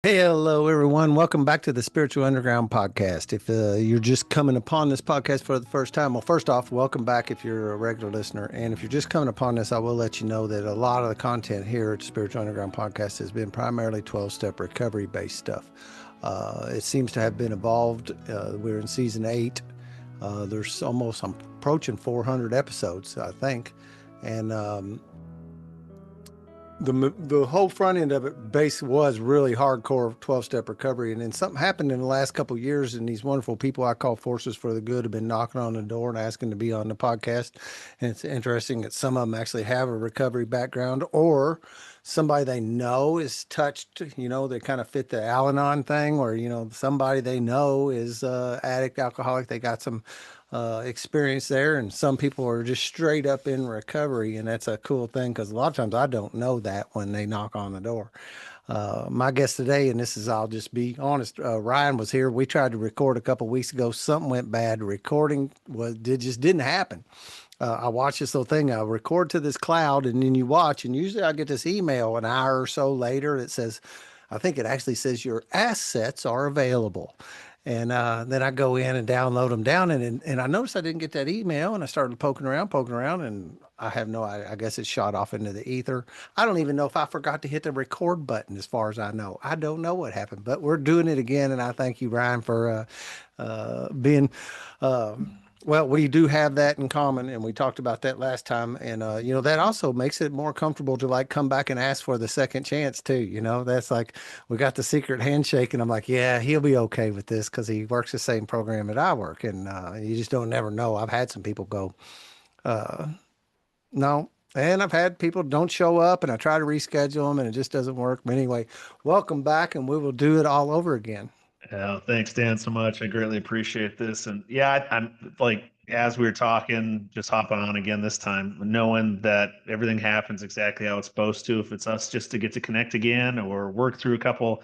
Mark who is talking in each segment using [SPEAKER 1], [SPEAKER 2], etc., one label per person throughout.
[SPEAKER 1] Hello, everyone. Welcome back to the Spiritual Underground podcast. If you're just coming upon this podcast for the first time, well, first off, welcome back if you're a regular listener. And if you're just coming upon this, I will let you know that a lot of the content here at Spiritual Underground podcast has been primarily 12-step recovery based stuff. It seems to have been evolved. We're in season 8. I'm approaching 400 episodes, I think. And the whole front end of it base was really hardcore 12-step recovery, and then something happened in the last couple of years, and these wonderful people I call forces for the good have been knocking on the door and asking to be on the podcast. And it's interesting that some of them actually have a recovery background, or somebody they know is touched, they kind of fit the Al-Anon thing, or somebody they know is addict, alcoholic. They got some experience there, and some people are just straight up in recovery, and that's a cool thing because a lot of times I don't know that when they knock on the door. My guest today, and this is, I'll just be honest, Ryan was here. We tried to record a couple weeks ago. Something went bad. The recording just didn't happen. I watch this little thing. I record to this cloud, and then you watch, and usually I get this email an hour or so later that says, I think it actually says your assets are available. And then I go in and download them down, and I noticed I didn't get that email, and I started poking around, and I have no, I guess it shot off into the ether. I don't even know if I forgot to hit the record button, as far as I know. I don't know what happened, but we're doing it again, and I thank you, Ryan, for being. Uh, well, we do have that in common, and we talked about that last time. And that also makes it more comfortable to like come back and ask for the second chance too. That's like we got the secret handshake, and I'm like, yeah, he'll be okay with this because he works the same program that I work, and you just don't never know. I've had some people go, no. And I've had people don't show up, and I try to reschedule them, and it just doesn't work. But anyway, welcome back, and we will do it all over again.
[SPEAKER 2] Yeah, thanks, Dan, so much. I greatly appreciate this. And yeah, I'm like, as we were talking, just hopping on again this time, knowing that everything happens exactly how it's supposed to. If it's us just to get to connect again or work through a couple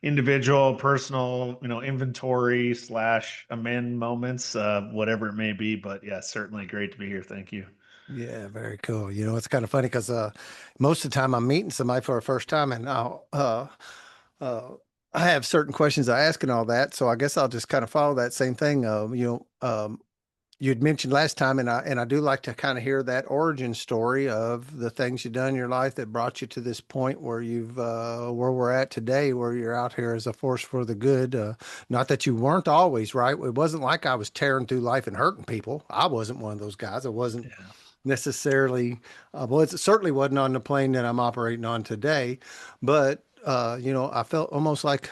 [SPEAKER 2] individual, personal, inventory slash amend moments, whatever it may be. But yeah, certainly great to be here. Thank you.
[SPEAKER 1] Yeah, very cool. It's kind of funny because most of the time I'm meeting somebody for the first time, and uh, I have certain questions I ask and all that. So I guess I'll just kind of follow that same thing. You had mentioned last time, and I do like to kind of hear that origin story of the things you've done in your life that brought you to this point where where we're at today, where you're out here as a force for the good. Not that you weren't always right. It wasn't like I was tearing through life and hurting people. I wasn't one of those guys. I wasn't
[SPEAKER 2] Yeah.
[SPEAKER 1] necessarily, well, it certainly wasn't on the plane that I'm operating on today, but I felt almost like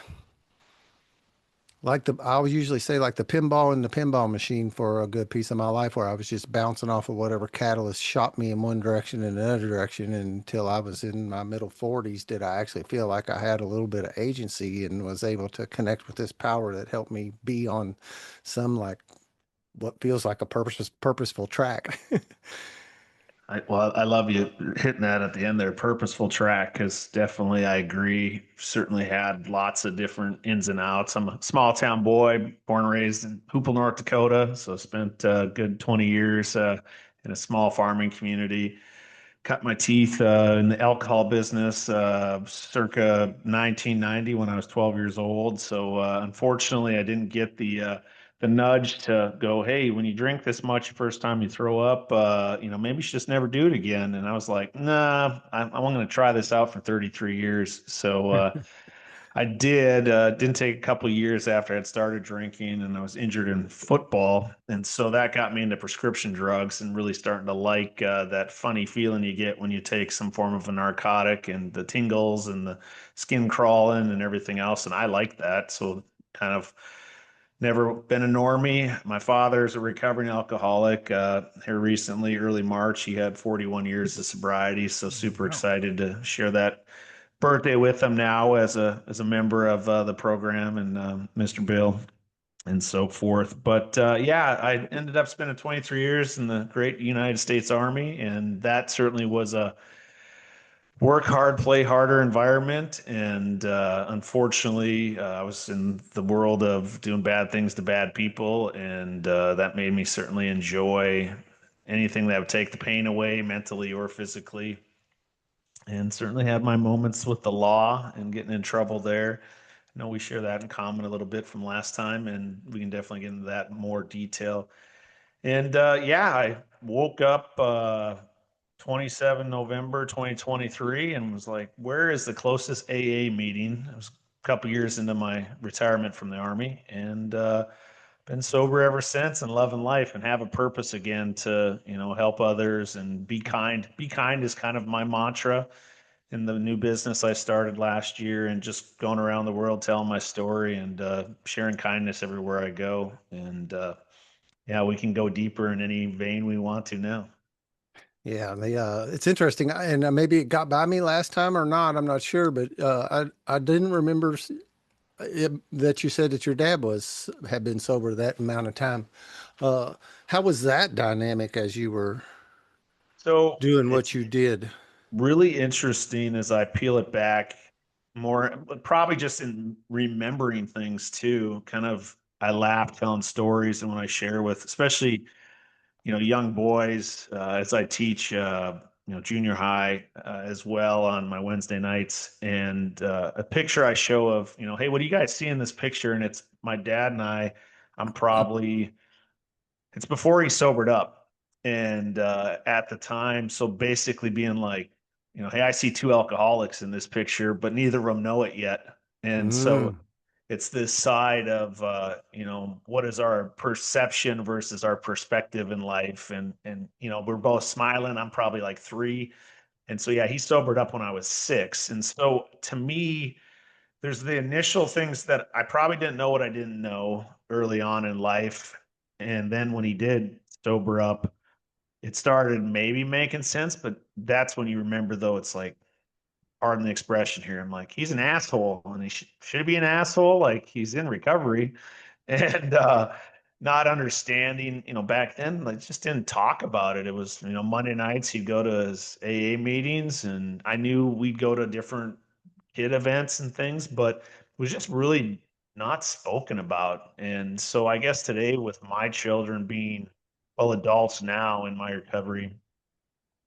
[SPEAKER 1] I always usually say like the pinball in the pinball machine for a good piece of my life, where I was just bouncing off of whatever catalyst shot me in one direction and another direction until I was in my middle 40s. Did I actually feel like I had a little bit of agency and was able to connect with this power that helped me be on some like what feels like a purposeful track.
[SPEAKER 2] I love you hitting that at the end there, purposeful track, because definitely I agree. Certainly had lots of different ins and outs. I'm a small town boy, born and raised in Hoople, North Dakota. So spent a good 20 years in a small farming community. Cut my teeth in the alcohol business circa 1990 when I was 12 years old. So unfortunately, I didn't get the nudge to go, hey, when you drink this much first time you throw up, maybe you should just never do it again. And I was like, nah, I'm going to try this out for 33 years. So I did. Didn't take a couple of years after I'd started drinking, and I was injured in football, and so that got me into prescription drugs and really starting to like that funny feeling you get when you take some form of a narcotic and the tingles and the skin crawling and everything else. And I like that, so kind of never been a normie. My father's a recovering alcoholic. Here recently, early March, he had 41 years of sobriety, so super
[SPEAKER 1] Wow.
[SPEAKER 2] excited to share that birthday with him now as a member of the program and Mr. Bill and so forth. But yeah, I ended up spending 23 years in the great United States Army, and that certainly was a work hard, play harder environment. And unfortunately, I was in the world of doing bad things to bad people, and that made me certainly enjoy anything that would take the pain away, mentally or physically, and certainly had my moments with the law and getting in trouble there. know we share that in common a little bit from last time, and we can definitely get into that in more detail. And yeah, I woke up 27 November 2023 and was like, where is the closest AA meeting? It was a couple years into my retirement from the Army, and been sober ever since and loving life and have a purpose again to, help others and be kind. Be kind is kind of my mantra in the new business I started last year, and just going around the world telling my story and sharing kindness everywhere I go. And yeah, we can go deeper in any vein we want to now.
[SPEAKER 1] Yeah, it's interesting, and maybe it got by me last time or not. I'm not sure, but I didn't remember that you said that your dad was had been sober that amount of time. Uh, how was that dynamic as you were
[SPEAKER 2] So
[SPEAKER 1] doing what
[SPEAKER 2] it's
[SPEAKER 1] you did?
[SPEAKER 2] really interesting as I peel it back more, but probably just in remembering things too. Kind of, I laugh telling stories, and when I share with, especially young boys, as I teach, junior high as well on my Wednesday nights, and a picture I show of, hey, what do you guys see in this picture? And it's my dad and I. I'm probably It's before he sobered up, and at the time, so basically being like, hey, I see two alcoholics in this picture, but neither of them know it yet, and so
[SPEAKER 1] Mm,
[SPEAKER 2] it's this side of what is our perception versus our perspective in life, and we're both smiling. I'm probably like 3, and so yeah, he sobered up when I was 6, and so to me, there's the initial things that I probably didn't know what I didn't know early on in life. And then when he did sober up, it started maybe making sense. But that's when you remember, though, it's like, pardon the expression here. I'm like, he's an asshole, and he should be an asshole. Like, he's in recovery. And not understanding, back then, like, just didn't talk about it. It was, Monday nights, he'd go to his AA meetings, and I knew we'd go to different kid events and things, but it was just really not spoken about. And so I guess today, with my children being well adults now in my recovery,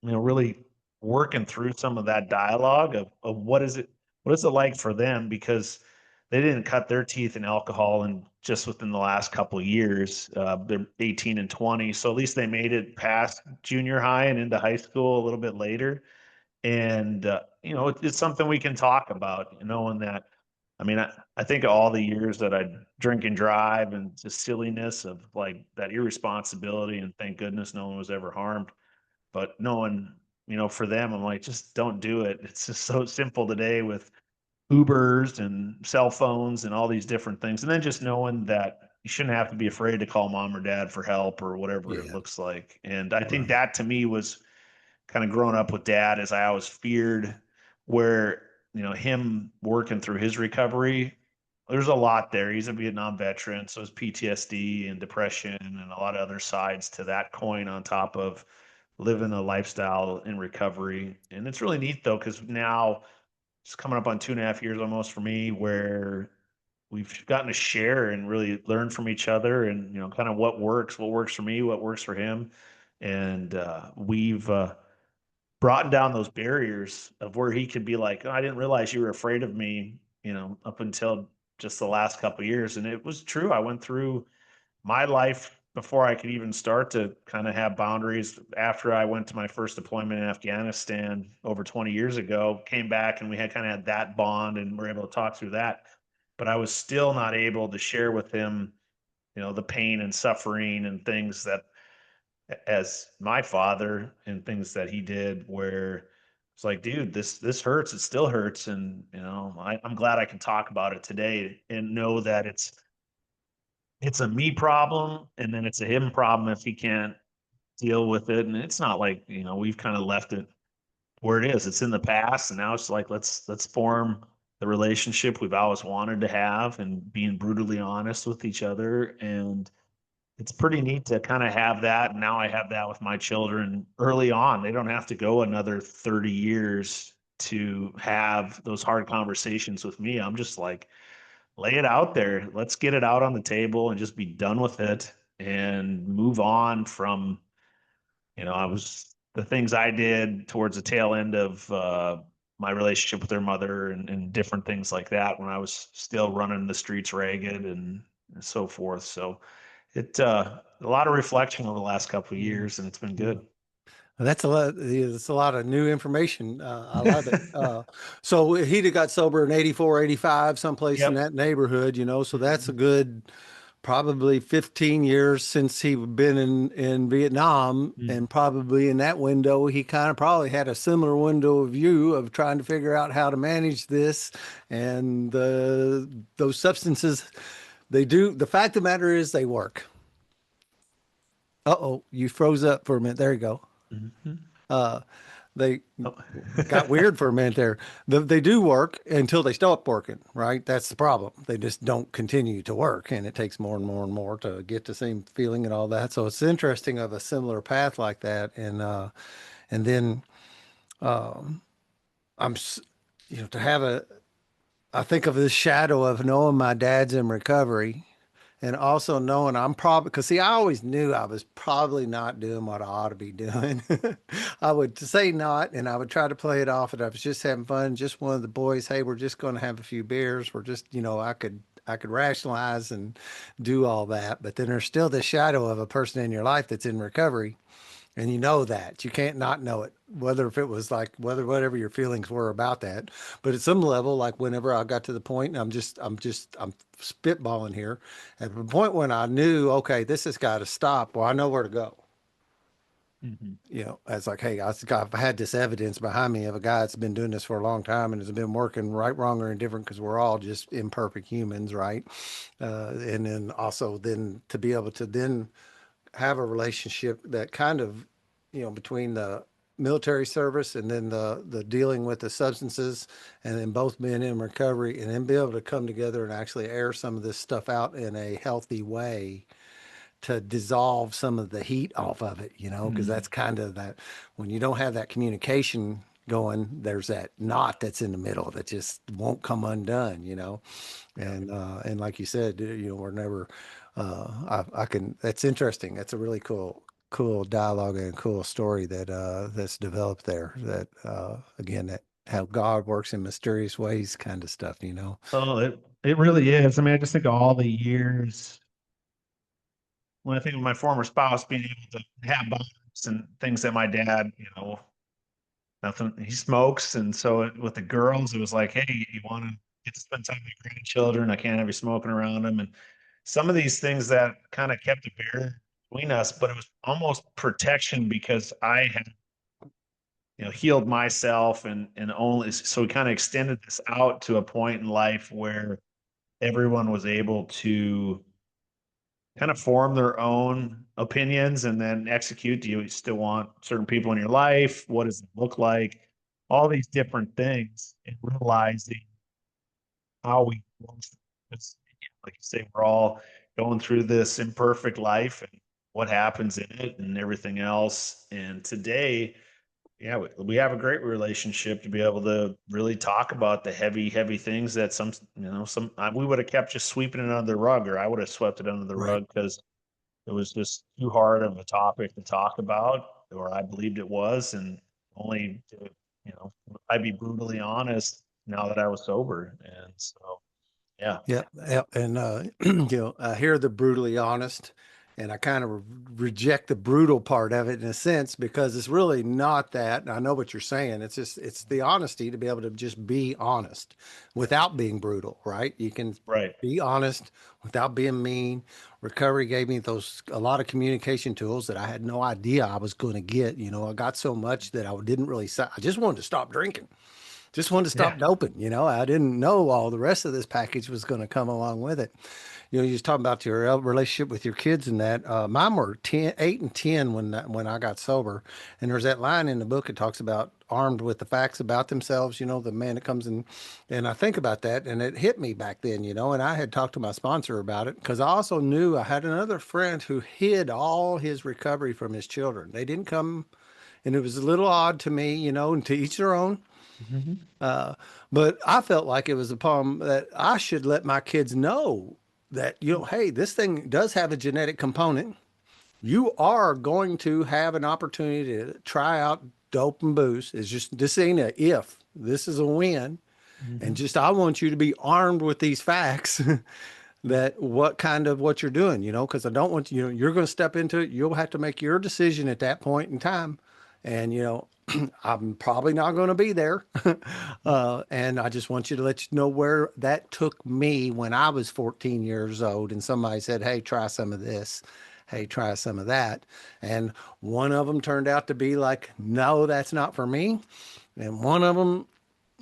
[SPEAKER 2] really working through some of that dialogue of what is it like for them, because they didn't cut their teeth in alcohol and just within the last couple of years. They're 18 and 20, so at least they made it past junior high and into high school a little bit later. And it's something we can talk about, knowing that, I mean, I think of all the years that I drink and drive, and just silliness of like that irresponsibility, and thank goodness no one was ever harmed. But knowing, for them, I'm like, just don't do it. It's just so simple today with Ubers and cell phones and all these different things. And then just knowing that you shouldn't have to be afraid to call mom or dad for help or whatever it
[SPEAKER 1] yeah,
[SPEAKER 2] looks like. And I think
[SPEAKER 1] right.
[SPEAKER 2] that to me was kind of growing up with dad, as I always feared, where, him working through his recovery, there's a lot there. He's a Vietnam veteran, so his PTSD and depression and a lot of other sides to that coin, on top of living a lifestyle in recovery. And it's really neat though, because now it's coming up on 2.5 years almost for me, where we've gotten to share and really learn from each other, and kind of what works for me, what works for him. And we've brought down those barriers of where he could be like, oh, I didn't realize you were afraid of me, up until just the last couple of years. And it was true. I went through my life before I could even start to kind of have boundaries. After I went to my first deployment in Afghanistan over 20 years ago, came back, and we had kind of had that bond, and we're able to talk through that. But I was still not able to share with him, the pain and suffering and things that, as my father, and things that he did, where it's like, dude, this hurts. It still hurts. And I'm glad I can talk about it today and know that it's a me problem, and then it's a him problem if he can't deal with it. And it's not like, we've kind of left it where it is. It's in the past, and now it's like, let's form the relationship we've always wanted to have, and being brutally honest with each other. And it's pretty neat to kind of have that. And now I have that with my children early on. They don't have to go another 30 years to have those hard conversations with me. I'm just like, lay it out there. Let's get it out on the table and just be done with it and move on from, I was the things I did towards the tail end of my relationship with their mother and different things like that when I was still running the streets ragged and so forth. So a lot of reflection over the last couple of
[SPEAKER 1] Mm.
[SPEAKER 2] years, and it's been
[SPEAKER 1] Yeah.
[SPEAKER 2] good.
[SPEAKER 1] That's a lot. It's a lot of new information. I love it. So he'd have got sober in 84, 85, someplace in
[SPEAKER 2] Yep.
[SPEAKER 1] that neighborhood, So that's a
[SPEAKER 2] Mhm.
[SPEAKER 1] good, probably 15 years since he'd been in Vietnam.
[SPEAKER 2] Mhm.
[SPEAKER 1] And probably in that window, he kind of probably had a similar window of view of trying to figure out how to manage this. And those substances, they do. The fact of the matter is they work. Uh-oh, you froze up for a minute. There you go.
[SPEAKER 2] Mhm.
[SPEAKER 1] Uh, they
[SPEAKER 2] Oh.
[SPEAKER 1] got weird for a minute there. They do work until they stop working, right? That's the problem. They just don't continue to work, and it takes more and more and more to get the same feeling and all that. So it's interesting of a similar path like that, and then I'm, to have a, I think of this shadow of knowing my dad's in recovery and also knowing I'm probably, because see, I always knew I was probably not doing what I ought to be doing. I would say not, and I would try to play it off that I was just having fun, just one of the boys. Hey, we're just going to have a few beers. We're just, I could rationalize and do all that, but then there's still the shadow of a person in your life that's in recovery, and you know that you can't not know it, whether if it was like whatever your feelings were about that. But at some level, like whenever I got to the point, and I'm spitballing here, at the point when I knew, okay, this has got to stop. Well, I know where to go.
[SPEAKER 2] Mhm.
[SPEAKER 1] It's like, hey, I've had this evidence behind me of a guy that's been doing this for a long time and has been working right, wrong, or indifferent because we're all just imperfect humans, right? And then also then to be able to then have a relationship that kind of, between the military service and then the dealing with the substances and then both being in recovery and then be able to come together and actually air some of this stuff out in a healthy way to dissolve some of the heat off of it, because that's
[SPEAKER 2] Mhm.
[SPEAKER 1] kind of that when you don't have that communication going, there's that knot that's in the middle that just won't come undone.
[SPEAKER 2] Yep.
[SPEAKER 1] And like you said, we're never. I can. That's interesting. That's a really cool dialogue and cool story that's developed there. That again, that how God works in mysterious ways, kind of stuff.
[SPEAKER 2] Oh, it really is. I mean, I just think of all the years when I think of my former spouse being able to have boundaries and things that my dad, nothing, he smokes. And so with the girls, it was like, hey, you want to get to spend time with your grandchildren? I can't have you smoking around them. And some of these things that kind of kept a barrier between us, but it was almost protection because I had, healed myself and only, so we kind of extended this out to a point in life where everyone was able to kind of form their own opinions and then execute. Do you still want certain people in your life? What does it look like? All these different things and realizing how we, like you say, we're all going through this imperfect life and what happens in it and everything else. And today, yeah, we have a great relationship to be able to really talk about the heavy, heavy things that we would have kept just sweeping it under the rug, or I would have swept it under the
[SPEAKER 1] Right.
[SPEAKER 2] rug because it was just too hard of a topic to talk about, or I believed it was, and only to, I'd be brutally honest now that I was sober, and so yeah,
[SPEAKER 1] Yeah, yeah, and I hear the brutally honest, and I kind of reject the brutal part of it in a sense because it's really not that. And I know what you're saying. It's the honesty to be able to just be honest without being brutal, right? You can
[SPEAKER 2] right,
[SPEAKER 1] be honest without being mean. Recovery gave me a lot of communication tools that I had no idea I was going to get. I got so much that I didn't really. I just wanted to stop drinking. Just wanted to stop
[SPEAKER 2] yeah,
[SPEAKER 1] doping. I didn't know all the rest of this package was going to come along with it. You just talking about your relationship with your kids and that. Mine were 10, 8 and 10 when I got sober. And there's that line in the book that talks about armed with the facts about themselves, the man that comes in. And I think about that and it hit me back then, and I had talked to my sponsor about it because I also knew I had another friend who hid all his recovery from his children. They didn't come, and it was a little odd to me, and to each their own.
[SPEAKER 2] hmm
[SPEAKER 1] But I felt like it was a poem that I should let my kids know that, hey, this thing does have a genetic component. You are going to have an opportunity to try out dope and booze. It's just, this ain't a if. This is a win. And
[SPEAKER 2] Hmm.
[SPEAKER 1] just, I want you to be armed with these facts that what kind of what you're doing, because I don't want you, you're going to step into it. You'll have to make your decision at that point in time. And, I'm probably not going to be there. And I just want you to let you know where that took me when I was 14 years old and somebody said, hey, try some of this. Hey, try some of that. And one of them turned out to be like, no, that's not for me. And one of them,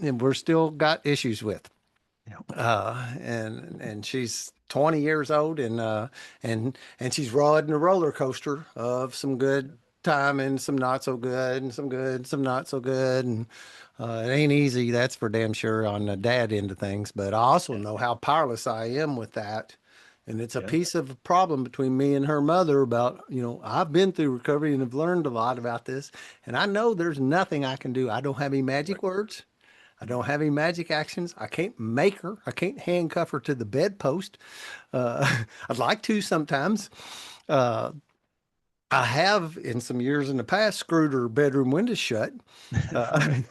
[SPEAKER 1] and we're still got issues with
[SPEAKER 2] Yeah.
[SPEAKER 1] and she's 20 years old and she's riding a roller coaster of some good time and some not so good and some good, some not so good. And it ain't easy, that's for damn sure on the dad end of things. But I also
[SPEAKER 2] Yeah.
[SPEAKER 1] know how powerless I am with that. And it's a
[SPEAKER 2] Yeah.
[SPEAKER 1] piece of a problem between me and her mother about, I've been through recovery and have learned a lot about this. And I know there's nothing I can do. I don't have any
[SPEAKER 2] Right.
[SPEAKER 1] magic words. I
[SPEAKER 2] Mhm.
[SPEAKER 1] don't have any magic actions. I can't make her. I can't handcuff her to the bedpost. I'd like to sometimes. Uh, I have in some years in the past screwed her bedroom windows shut. Uh,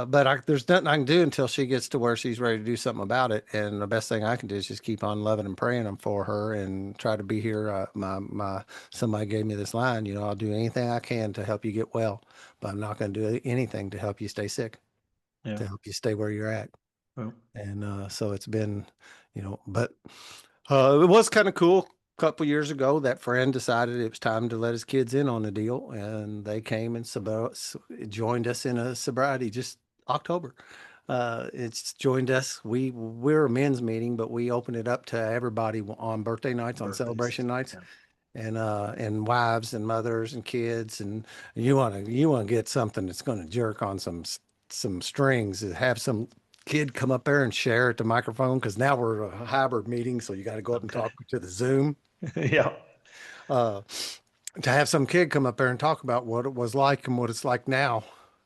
[SPEAKER 1] but there's nothing I can do until she gets to where she's ready to do something about it. And the best thing I can do is just keep on loving and praying for her and try to be here. Somebody gave me this line, I'll do anything I can to help you get well, but I'm not going to do anything to help you stay sick,
[SPEAKER 2] Yeah.
[SPEAKER 1] to help you stay where you're at.
[SPEAKER 2] Well,
[SPEAKER 1] And so it's been, but it was kind of cool. A couple years ago, that friend decided it was time to let his kids in on the deal, and they came and joined us in a sobriety just October. It's joined us. We're a men's meeting, but we open it up to everybody on birthday nights, on
[SPEAKER 2] birthdays.
[SPEAKER 1] celebration nights,
[SPEAKER 2] Yeah.
[SPEAKER 1] and wives and mothers and kids. And you want to get something that's going to jerk on some strings, have some kid come up there and share at the microphone, because now we're a hybrid meeting, so you got to go up and
[SPEAKER 2] Okay.
[SPEAKER 1] talk to the Zoom.
[SPEAKER 2] Yeah.
[SPEAKER 1] uh, to have some kid come up there and talk about what it was like and what it's like now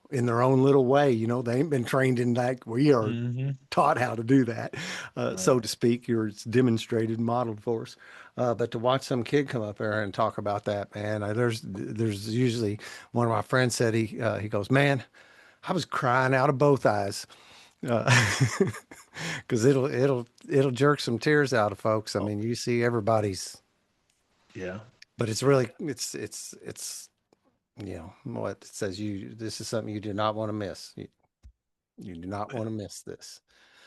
[SPEAKER 1] in their own little way. They ain't been trained in that. We are
[SPEAKER 2] Hmm.
[SPEAKER 1] taught how to do that,
[SPEAKER 2] Right.
[SPEAKER 1] so to speak. It's demonstrated, modeled for us. But to watch some kid come up there and talk about that, man, there's usually one of my friends said he goes, man, I was crying out of both eyes. Uh, because it'll jerk some tears out of folks. I
[SPEAKER 2] Oh,
[SPEAKER 1] mean, you see everybody's,
[SPEAKER 2] yeah.
[SPEAKER 1] but it's really it's what it says, this is something you do not want to miss. You do not want to miss this.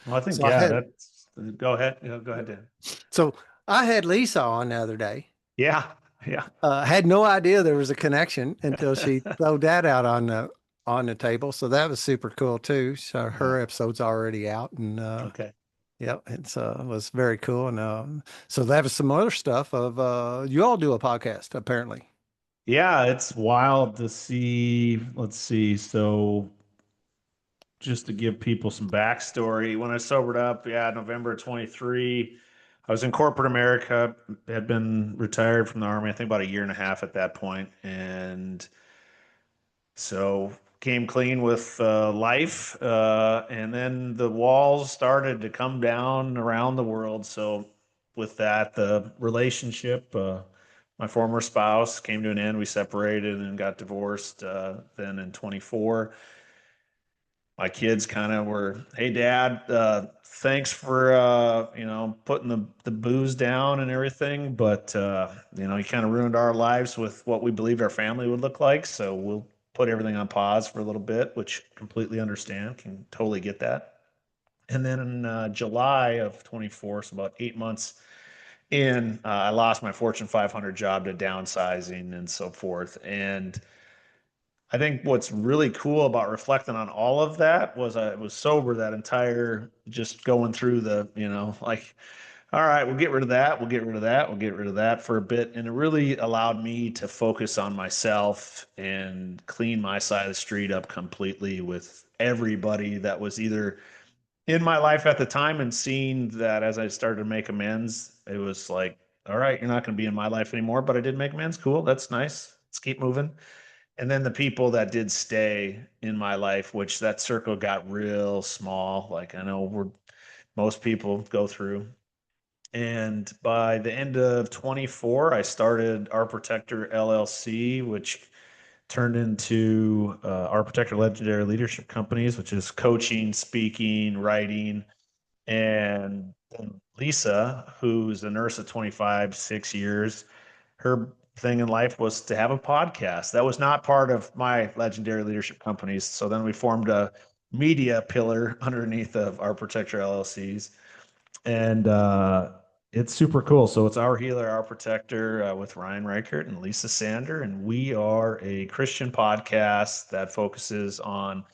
[SPEAKER 2] Well, I think,
[SPEAKER 1] So I
[SPEAKER 2] yeah,
[SPEAKER 1] had
[SPEAKER 2] that's, go ahead. Yeah, go ahead, Dan.
[SPEAKER 1] so I had Lisa on the other day.
[SPEAKER 2] Yeah. Yeah.
[SPEAKER 1] Had no idea there was a connection until she threw that out on the table. So that was super cool too. So
[SPEAKER 2] Yeah.
[SPEAKER 1] her episode's already out, and
[SPEAKER 2] Okay.
[SPEAKER 1] yep, it was very cool. And so that was some other stuff of you all do a podcast apparently.
[SPEAKER 2] Yeah, it's wild to see. Let's see. So, just to give people some backstory, when I sobered up, yeah, November 23, I was in corporate America, had been retired from the Army, I think about a year and a half at that point, and so came clean with life, and then the walls started to come down around the world. So with that, the relationship, my former spouse came to an end. We separated and got divorced. Then in 24, my kids kind of were, hey, Dad, thanks for putting the booze down and everything, but you kind of ruined our lives with what we believed our family would look like. So we'll put everything on pause for a little bit, which completely understand, can totally get that. And then in July of 24, so about 8 months in, I lost my Fortune 500 job to downsizing and so forth. And I think what's really cool about reflecting on all of that was I was sober that entire, just going through the, like, all right, we'll get rid of that, we'll get rid of that, we'll get rid of that for a bit. And it really allowed me to focus on myself and clean my side of the street up completely with everybody that was either in my life at the time, and seeing that as I started to make amends, it was like, all right, you're not going to be in my life anymore, but I did make amends. Cool. That's nice. Let's keep moving. And then the people that did stay in my life, which that circle got real small, like I know most people go through. And by the end of 24, I started Our Protector LLC, which turned into our Protector Legendary Leadership Companies, which is coaching, speaking, writing. And then Lisa, who's a nurse at 25, 6 years, her thing in life was to have a podcast. That was not part of my Legendary Leadership Companies. So then we formed a media pillar underneath of our Protector LLCs. And it's super cool. So it's Our Healer, Our Protector with Ryan Reichert and Lisa Sander. And we are a Christian podcast that focuses on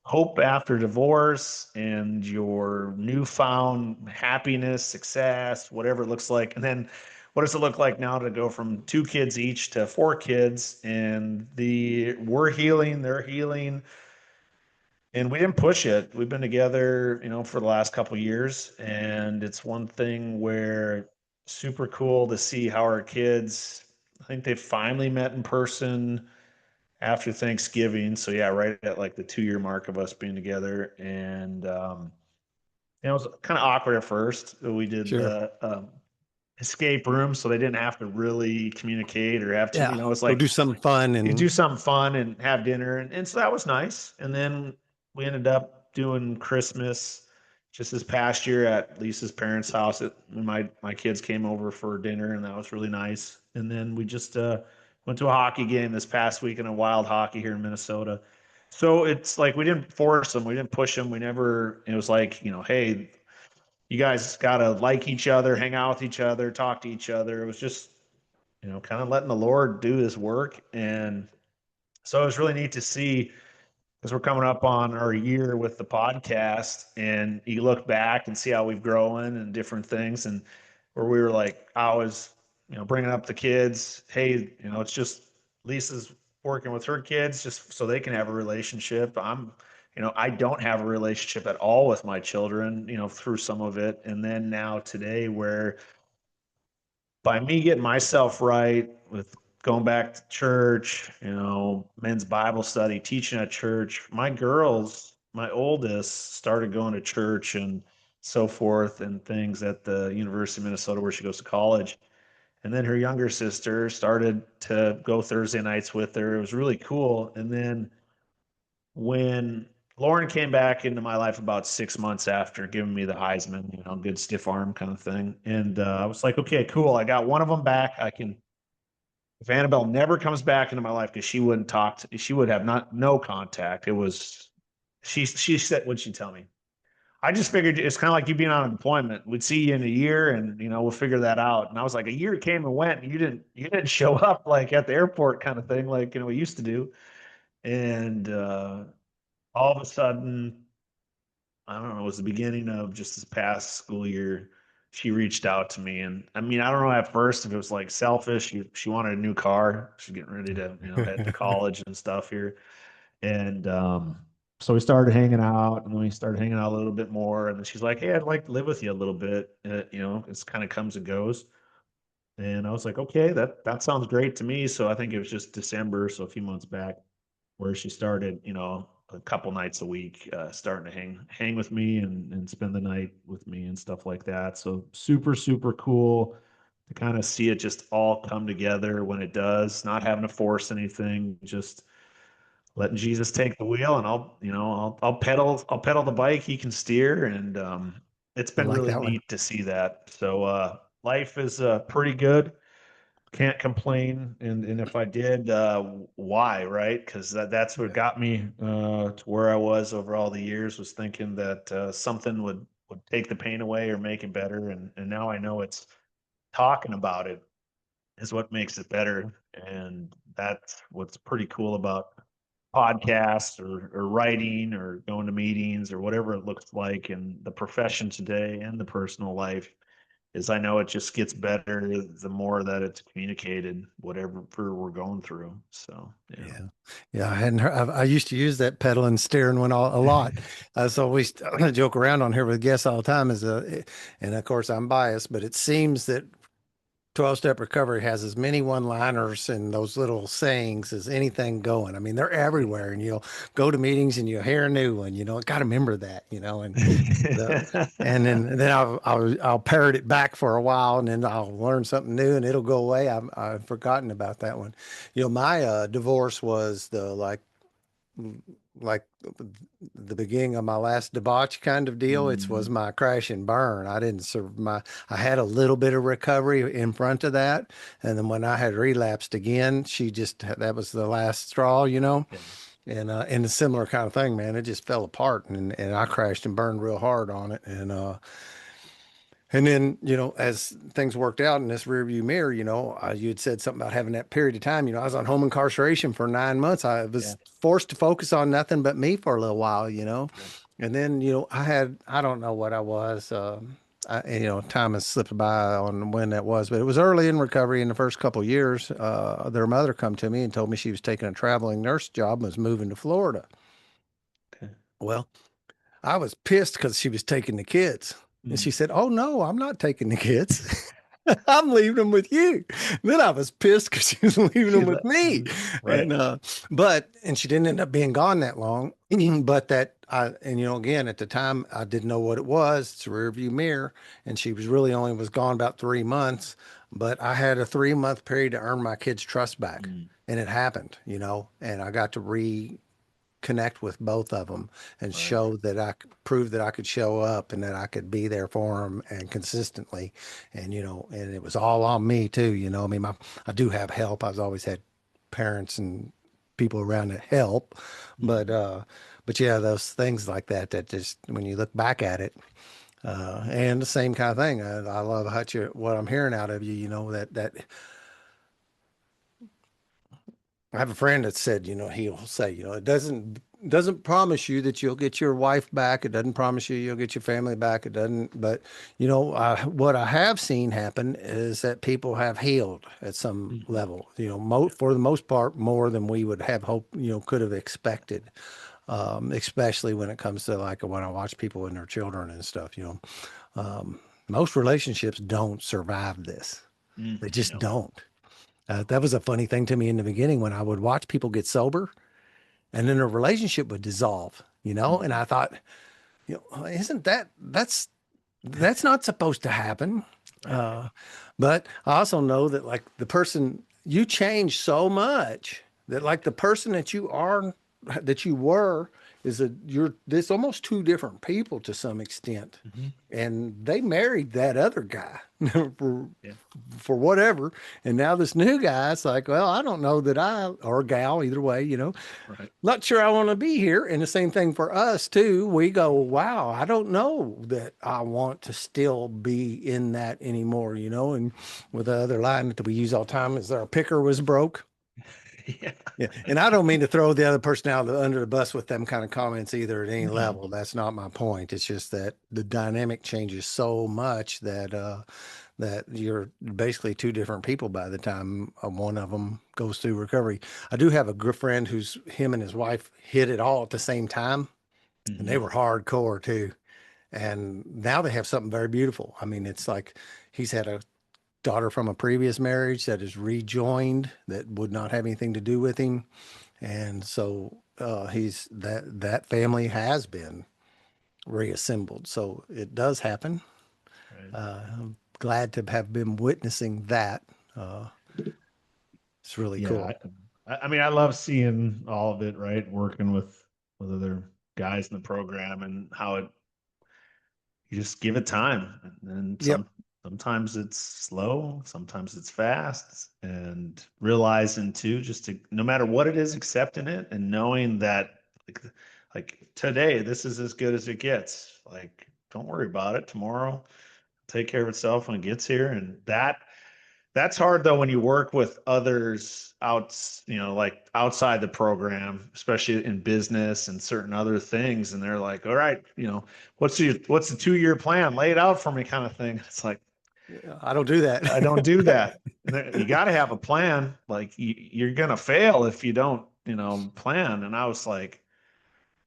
[SPEAKER 2] hope after divorce and your newfound happiness, success, whatever it looks like. And then what does it look like now to go from 2 kids each to 4 kids? And we're healing, they're healing, and we didn't push it. We've been together, for the last couple of years, and it's one thing where super cool to see how our kids, I think they finally met in person after Thanksgiving. So yeah, right at like the 2 year mark of us being together. And it was kind of awkward at first. We did
[SPEAKER 1] Sure.
[SPEAKER 2] the escape room, so they didn't have to really communicate or have to,
[SPEAKER 1] Yeah.
[SPEAKER 2] it's
[SPEAKER 1] Go
[SPEAKER 2] like
[SPEAKER 1] do something fun
[SPEAKER 2] you do
[SPEAKER 1] and
[SPEAKER 2] something fun and have dinner. And so that was nice. And then we ended up doing Christmas just this past year at Lisa's parents' house. My kids came over for dinner, and that was really nice. And then we just went to a hockey game this past week in a wild hockey here in Minnesota. So it's like we didn't force them, we didn't push them. We never, it was like, hey, you guys got to like each other, hang out with each other, talk to each other. It was just, kind of letting the Lord do his work. And so it was really neat to see because we're coming up on our year with the podcast, and you look back and see how we've grown and different things, and where we were like, I was, bringing up the kids. Hey, it's just Lisa's working with her kids just so they can have a relationship. I don't have a relationship at all with my children, through some of it, and then now today where by me getting myself right with going back to church, men's Bible study, teaching at church, my girls, my oldest, started going to church and so forth and things at the University of Minnesota where she goes to college. And then her younger sister started to go Thursday nights with her. It was really cool. And then when Lauren came back into my life about 6 months after giving me the Heisman, good stiff arm kind of thing. And I was like, okay, cool. I got one of them back. If Annabelle never comes back into my life, because she wouldn't talk she would have no contact. It was, she said, what'd she tell me? I just figured it's kind of like you being on deployment. We'd see you in a year and, we'll figure that out. And I was like, a year came and went and you didn't show up like at the airport kind of thing, like, we used to do. And, all of a sudden, I don't know, it was the beginning of just this past school year. She reached out to me, and I mean, I don't know at first if it was like selfish. She wanted a new car. She's getting ready to, head to college and stuff here. And so we started hanging out, and we started hanging out a little bit more. And then she's like, "Hey, I'd like to live with you a little bit." It's kind of comes and goes. And I was like, "Okay, that sounds great to me." So I think it was just December, so a few months back where she started, a couple nights a week, starting to hang with me and spend the night with me and stuff like that. So super, super cool to kind of see it just all come together when it does, not having to force anything, just letting Jesus take the wheel, and I'll pedal the bike, he can steer. And it's
[SPEAKER 1] I
[SPEAKER 2] been
[SPEAKER 1] like
[SPEAKER 2] really
[SPEAKER 1] that one.
[SPEAKER 2] neat to see that. So life is pretty good, can't complain. And if I did, why, right? Because that's what got me to where I was over all the years, was thinking that something would take the pain away or make it better. And now I know it's talking about it is what makes it better. And that's what's pretty cool about podcasts or writing or going to meetings or whatever it looks like in the profession today and the personal life, is I know it just gets better the more that it's communicated, whatever we're going through. So yeah.
[SPEAKER 1] Yeah. Yeah. I hadn't heard, I used to use that pedal and steering one a lot. So we joke around on here with guests all the time and of course I'm biased, but it seems that 12-step recovery has as many one-liners and those little sayings as anything going. I mean, they're everywhere, and you'll go to meetings and you'll hear a new one. Got to remember that. The and then I'll parrot it back for a while, and then I'll learn something new, and it'll go away. I've forgotten about that one. My divorce was like the beginning of my last debauch kind of deal. It was
[SPEAKER 2] Mm,
[SPEAKER 1] my crash and burn. I didn't serve my, I had a little bit of recovery in front of that. And then when I had relapsed again, that was the last straw.
[SPEAKER 2] yeah.
[SPEAKER 1] And a similar kind of thing, man, it just fell apart and I crashed and burned real hard on it. And then, as things worked out in this rearview mirror, you had said something about having that period of time. I was on home incarceration for 9 months. I
[SPEAKER 2] Yeah.
[SPEAKER 1] was forced to focus on nothing but me for a little while.
[SPEAKER 2] Right.
[SPEAKER 1] And then, I don't know what I was. Time has slipped by on when that was, but it was early in recovery in the first couple of years. Their mother come to me and told me she was taking a traveling nurse job and was moving to Florida.
[SPEAKER 2] Okay.
[SPEAKER 1] Well, I was pissed because she was taking the kids. And
[SPEAKER 2] Mm.
[SPEAKER 1] she said, "Oh, no, I'm not taking the kids. I'm leaving them with you." Then I was pissed because she was leaving
[SPEAKER 2] She
[SPEAKER 1] them with
[SPEAKER 2] let,
[SPEAKER 1] me.
[SPEAKER 2] right.
[SPEAKER 1] And she didn't end up being gone that long. But again, at the time, I didn't know what it was. It's a rear view mirror. And she was gone about 3 months. But I had a 3 month period to earn my kids' trust back.
[SPEAKER 2] Mm,
[SPEAKER 1] And it happened, and I got to connect with both of them and
[SPEAKER 2] right.
[SPEAKER 1] show that I could prove that I could show up and that I could be there for them and consistently. And it was all on me too. I mean, I do have help. I've always had parents and people around that help, but,
[SPEAKER 2] Mm.
[SPEAKER 1] uh, but yeah, those things like that just, when you look back at it, and the same kind of thing. I love what I'm hearing out of you, that I have a friend that said, he'll say, it doesn't promise you that you'll get your wife back. It doesn't promise you'll get your family back. It doesn't. But what I have seen happen is that people have healed at some
[SPEAKER 2] Mhm.
[SPEAKER 1] level. For the most part, more than we would have hoped. Could have expected. Especially when it comes to like when I watch people and their children and stuff. Most relationships don't survive this. They just
[SPEAKER 2] No.
[SPEAKER 1] don't. That was a funny thing to me in the beginning when I would watch people get sober and then a relationship would dissolve. And
[SPEAKER 2] Mhm.
[SPEAKER 1] I thought, isn't that's not supposed to happen.
[SPEAKER 2] Right.
[SPEAKER 1] Uh, but I also know that like the person you change so much that like the person that you were you're this almost two different people to some extent.
[SPEAKER 2] Mhm.
[SPEAKER 1] And they married that other guy for
[SPEAKER 2] Yeah.
[SPEAKER 1] whatever. And now this new guy, it's like, well, I don't know that or gal, either way,
[SPEAKER 2] Right.
[SPEAKER 1] not sure I want to be here. And the same thing for us too. We go, wow, I don't know that I want to still be in that anymore. And with the other line that we use all the time is our picker was broke.
[SPEAKER 2] Yeah.
[SPEAKER 1] Yeah. And I don't mean to throw the other person out under the bus with them kind of comments either at any
[SPEAKER 2] No.
[SPEAKER 1] level. That's not my point. It's just that the dynamic changes so much that you're basically two different people by the time one of them goes through recovery. I do have a good friend who's him and his wife hit it all at the same time, and they
[SPEAKER 2] Mhm.
[SPEAKER 1] were hardcore too. And now they have something very beautiful. I mean, it's like he's had a daughter from a previous marriage that is rejoined that would not have anything to do with him. And so he's that family has been reassembled. So it does happen.
[SPEAKER 2] Right.
[SPEAKER 1] I'm glad to have been witnessing that. Uh, it's really
[SPEAKER 2] Yeah.
[SPEAKER 1] cool.
[SPEAKER 2] I mean, I love seeing all of it, right? Working with other guys in the program and how it you just give it time. And
[SPEAKER 1] Yep.
[SPEAKER 2] sometimes it's slow, sometimes it's fast, and realizing too, just to no matter what it is, accepting it and knowing that like like today, this is as good as it gets. Like, don't worry about it. Tomorrow, take care of itself when it gets here. And that's hard though when you work with others like outside the program, especially in business and certain other things. And they're like, all right, what's the 2 year plan? Lay it out for me, kind of thing. It's like,
[SPEAKER 1] I don't do that.
[SPEAKER 2] I don't do that. You got to have a plan. Like you're gonna fail if you don't, plan. And I was like,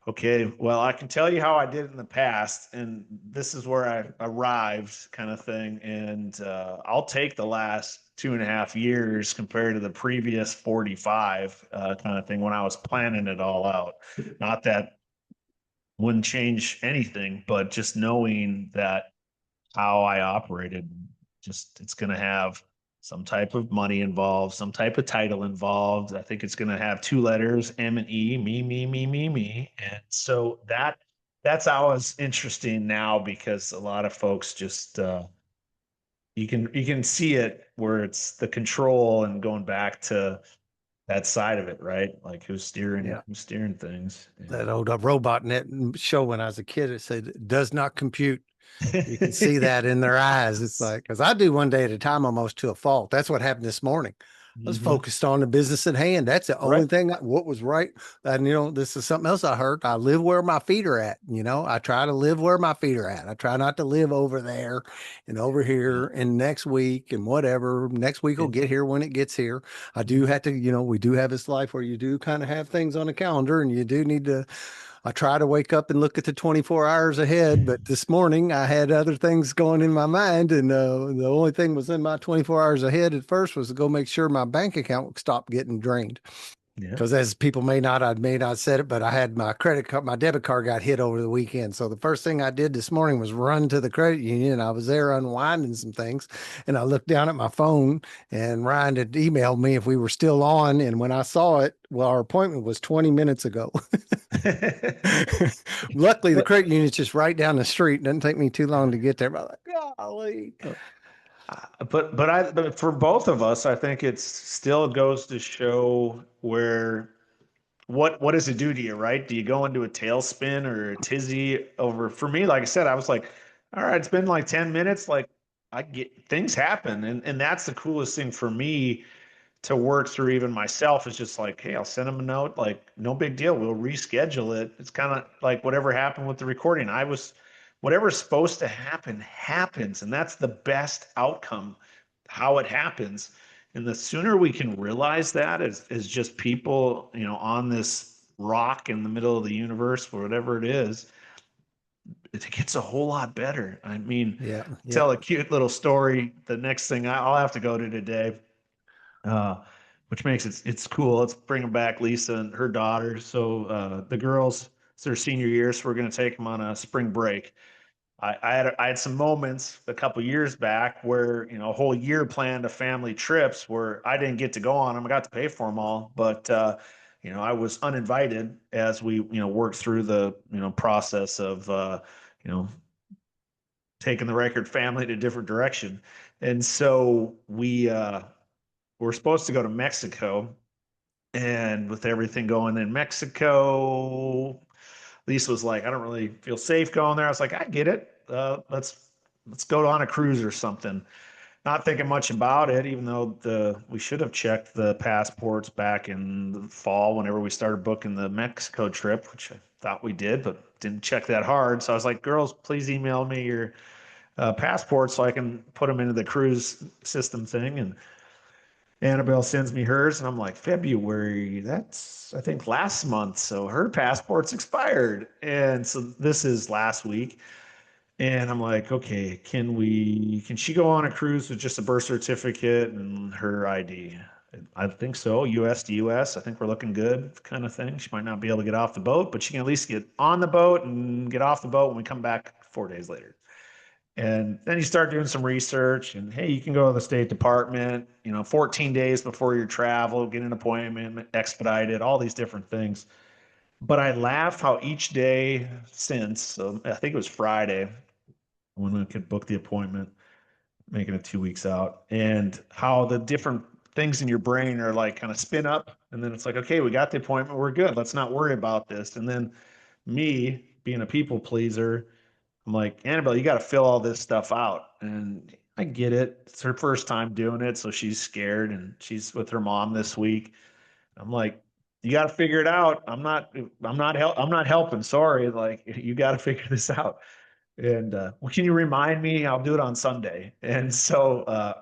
[SPEAKER 2] Okay, well, I can tell you how I did in the past, and this is where I arrived, kind of thing. And I'll take the last 2.5 years compared to the previous 45, kind of thing, when I was planning it all out. Not that wouldn't change anything, but just knowing that how I operated, just it's going to have some type of money involved, some type of title involved. I think it's going to have two letters, M and E, me. And so that's always interesting now because a lot of folks just you can see it where it's the control and going back to that side of it, right? Like
[SPEAKER 1] Yeah.
[SPEAKER 2] who's steering things.
[SPEAKER 1] That old robot net show when I was a kid, it said, does not compute. You can see
[SPEAKER 2] And
[SPEAKER 1] that in their eyes. It's like, because I do one day at a time almost to a fault. That's what happened this morning. I was
[SPEAKER 2] Mhm.
[SPEAKER 1] focused on the business at hand. That's the only
[SPEAKER 2] Right.
[SPEAKER 1] thing, what was right. And, this is something else I heard. I live where my feet are at. I try to live where my feet are at. I try not to live over there and over
[SPEAKER 2] Yeah.
[SPEAKER 1] here and next week and whatever. Next week will
[SPEAKER 2] Yeah.
[SPEAKER 1] get here when it gets here. I do
[SPEAKER 2] Mhm.
[SPEAKER 1] have to, we do have this life where you do kind of have things on a calendar and you do need to I try to wake up and look at the 24 hours ahead, but this morning I had other things going in my mind. And the only thing was in my 24 hours ahead at first was to go make sure my bank account stopped getting drained.
[SPEAKER 2] Yeah.
[SPEAKER 1] Because as people I may not said it, but I had my credit card, my debit card got hit over the weekend. So the first thing I did this morning was run to the credit union. I was there unwinding some things, and I looked down at my phone, and Ryan had emailed me if we were still on. And when I saw it, well, our appointment was 20 minutes ago. Luckily, the
[SPEAKER 2] But
[SPEAKER 1] credit union's just right down the street. Doesn't take me too long to get there. But I'm like, golly.
[SPEAKER 2] but for both of us, I think it's still goes to show where what does it do to you, right? Do you go into a tailspin or a tizzy over? For me, like I said, I was like, all right, it's been like 10 minutes. Like I get things happen, and that's the coolest thing for me to work through even myself is just like, hey, I'll send them a note, like, no big deal. We'll reschedule it. It's kind of like whatever happened with the recording. Whatever's supposed to happen happens, and that's the best outcome, how it happens. And the sooner we can realize that as just people, on this rock in the middle of the universe, or whatever it is, it gets a whole lot better. I mean,
[SPEAKER 1] Yeah, yeah.
[SPEAKER 2] tell a cute little story. The next thing I'll have to go to today, uh, which makes it's cool. Let's bring back Lisa and her daughter. So the girls, it's their senior year, so we're going to take them on a spring break. I had some moments a couple years back where a whole year planned of family trips where I didn't get to go on them. I got to pay for them all, but I was uninvited as we worked through the process of you know taking the Reichert family to a different direction, and so we were supposed to go to Mexico, and with everything going in Mexico, Lisa was like, I don't really feel safe going there. I was like, I get it. Let's go on a cruise or something. Not thinking much about it, even though we should have checked the passports back in the fall whenever we started booking the Mexico trip, which I thought we did, but didn't check that hard. So I was like, girls, please email me your passports so I can put them into the cruise system thing. And Annabelle sends me hers, and I'm like, February, that's I think last month. So her passport's expired. And so this is last week. And I'm like, okay, can she go on a cruise with just a birth certificate and her ID? I think so. US to US. I think we're looking good, kind of thing. She might not be able to get off the boat, but she can at least get on the boat and get off the boat when we come back 4 days later. And then you start doing some research, and hey, you can go to the State Department, 14 days before your travel, get an appointment, expedited, all these different things. But I laugh how each day since, so I think it was Friday when we could book the appointment, making it 2 weeks out, and how the different things in your brain are like kind of spin up. And then it's like, okay, we got the appointment, we're good. Let's not worry about this. And then me being a people pleaser, I'm like, Annabelle, you got to fill all this stuff out. And I get it. It's her first time doing it. So she's scared and she's with her mom this week. I'm like, you got to figure it out. I'm not helping. Sorry. Like, you got to figure this out. And well, can you remind me? I'll do it on Sunday. And so,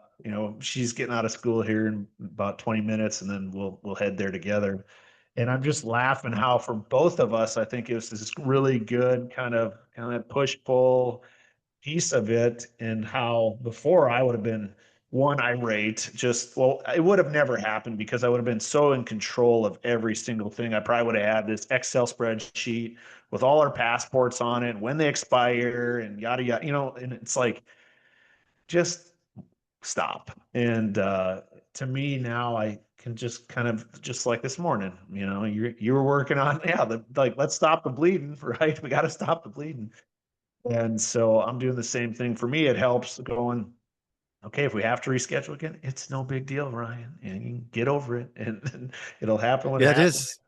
[SPEAKER 2] she's getting out of school here in about 20 minutes, and then we'll head there together. And I'm just laughing how for both of us, I think it was this really good kind of push pull piece of it, and how before I would have been one irate, just well, it would have never happened because I would have been so in control of every single thing. I probably would have had this Excel spreadsheet with all our passports on it, when they expire, and yada yada, and it's like just stop. And to me now, I can just kind of just like this morning, you were working on, yeah, like let's stop the bleeding, right? We got to stop the bleeding. And so I'm doing the same thing. For me, it helps going, okay, if we have to reschedule again, it's no big deal, Ryan, and you can get over it, and it'll happen when it
[SPEAKER 1] Yeah, it
[SPEAKER 2] happens.
[SPEAKER 1] is.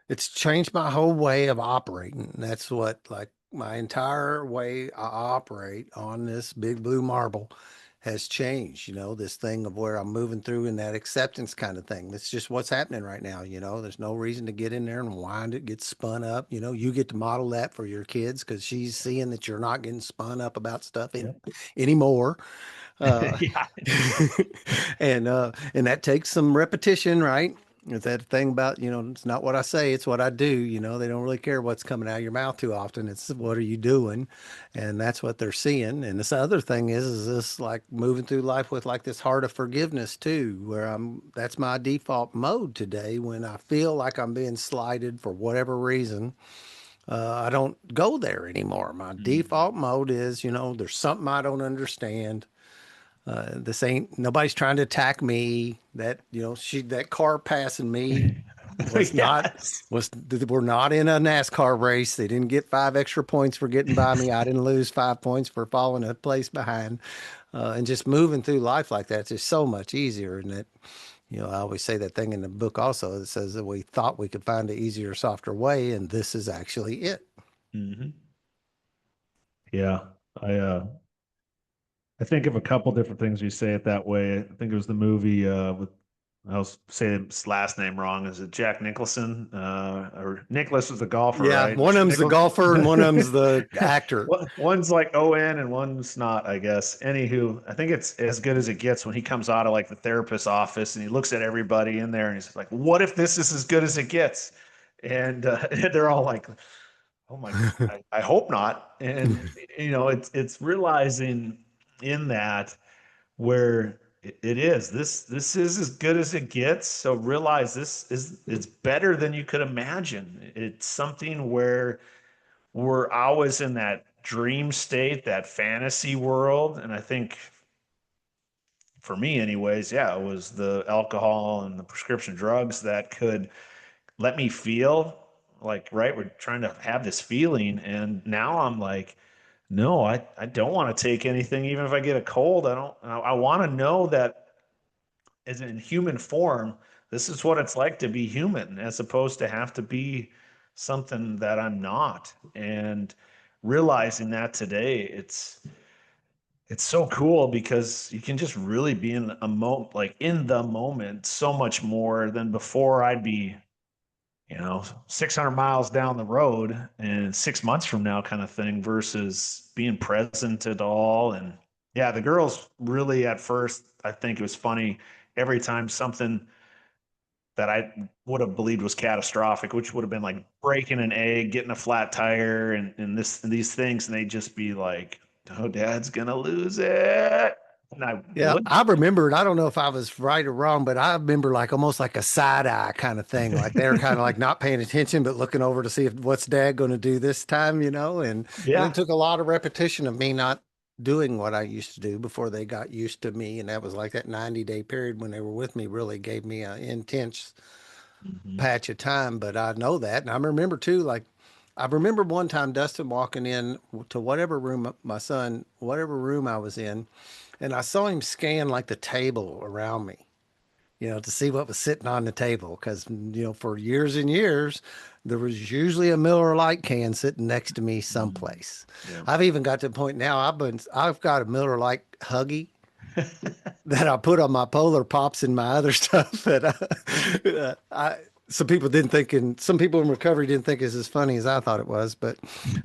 [SPEAKER 1] It's changed my whole way of operating. That's what, like, my entire way I operate on this big blue marble has changed. This thing of where I'm moving through in that acceptance kind of thing. That's just what's happening right now. There's no reason to get in there and wind it, get spun up. You get to model that for your kids because she's seeing that you're not getting spun up about stuff
[SPEAKER 2] Yeah.
[SPEAKER 1] anymore. Uh,
[SPEAKER 2] Yeah.
[SPEAKER 1] and that takes some repetition, right? It's that thing about, it's not what I say, it's what I do. They don't really care what's coming out of your mouth too often. It's what are you doing? And that's what they're seeing. And this other thing is this like moving through life with like this heart of forgiveness too, where that's my default mode today when I feel like I'm being slighted for whatever reason. I don't go there anymore. My
[SPEAKER 2] Mhm.
[SPEAKER 1] default mode is, there's something I don't understand. This ain't nobody's trying to attack me. That car passing me was not
[SPEAKER 2] Yes.
[SPEAKER 1] was we're not in a NASCAR race. They didn't get 5 extra points for getting by me. I didn't lose 5 points for falling a place behind. And just moving through life like that's just so much easier. And I always say that thing in the book also. It says that we thought we could find an easier, softer way, and this is actually it.
[SPEAKER 2] Hmm. Yeah. I uh I think of a couple different things you say it that way. I think it was the movie with I was saying his last name wrong. Is it Jack Nicholson? Or Nicholas was the golfer,
[SPEAKER 1] Yeah,
[SPEAKER 2] right?
[SPEAKER 1] one of them's the
[SPEAKER 2] Nicholas.
[SPEAKER 1] golfer and one of them's the actor.
[SPEAKER 2] One's like ON and one's not, I guess. Anywho, I think it's as good as it gets when he comes out of like the therapist's office and he looks at everybody in there and he's like, "What if this is as good as it gets?" And they're all like, "Oh my, I hope not." And it's realizing in that where it is this is as good as it gets. So realize this is it's better than you could imagine. It's something where we're always in that dream state, that fantasy world. And I think for me anyways, yeah, it was the alcohol and the prescription drugs that could let me feel like, right, we're trying to have this feeling. And now I'm like, no, I don't want to take anything. Even if I get a cold, I want to know that as in human form, this is what it's like to be human, as opposed to have to be something that I'm not. And realizing that today, it's so cool because you can just really be in a moment, like in the moment, so much more than before. I'd be 600 miles down the road and 6 months from now kind of thing versus being present at all. And yeah, the girls really at first, I think it was funny every time something that I would have believed was catastrophic, which would have been like breaking an egg, getting a flat tire, and these things, and they'd just be like, "Oh, Dad's gonna lose it," and I
[SPEAKER 1] Yeah,
[SPEAKER 2] would.
[SPEAKER 1] I remember it. I don't know if I was right or wrong, but I remember like almost like a side eye kind of thing. Like they're kind of like not paying attention, but looking over to see if what's dad going to do this time, and it
[SPEAKER 2] Yeah.
[SPEAKER 1] took a lot of repetition of me not doing what I used to do before they got used to me. And that was like that 90-day period when they were with me really gave me an intense
[SPEAKER 2] Mhm.
[SPEAKER 1] patch of time. But I know that. And I remember too, like I remember one time Dustin walking in to whatever room my son, whatever room I was in, and I saw him scan like the table around me, to see what was sitting on the table. Because, for years and years, there was usually a Miller Lite can sitting next to me
[SPEAKER 2] Mhm.
[SPEAKER 1] someplace.
[SPEAKER 2] Yeah.
[SPEAKER 1] I've even got to the point now, I've got a Miller Lite Huggy that I put on my Polar Pops and my other stuff that some people didn't think, and some people in recovery didn't think it's as funny as I thought it was, but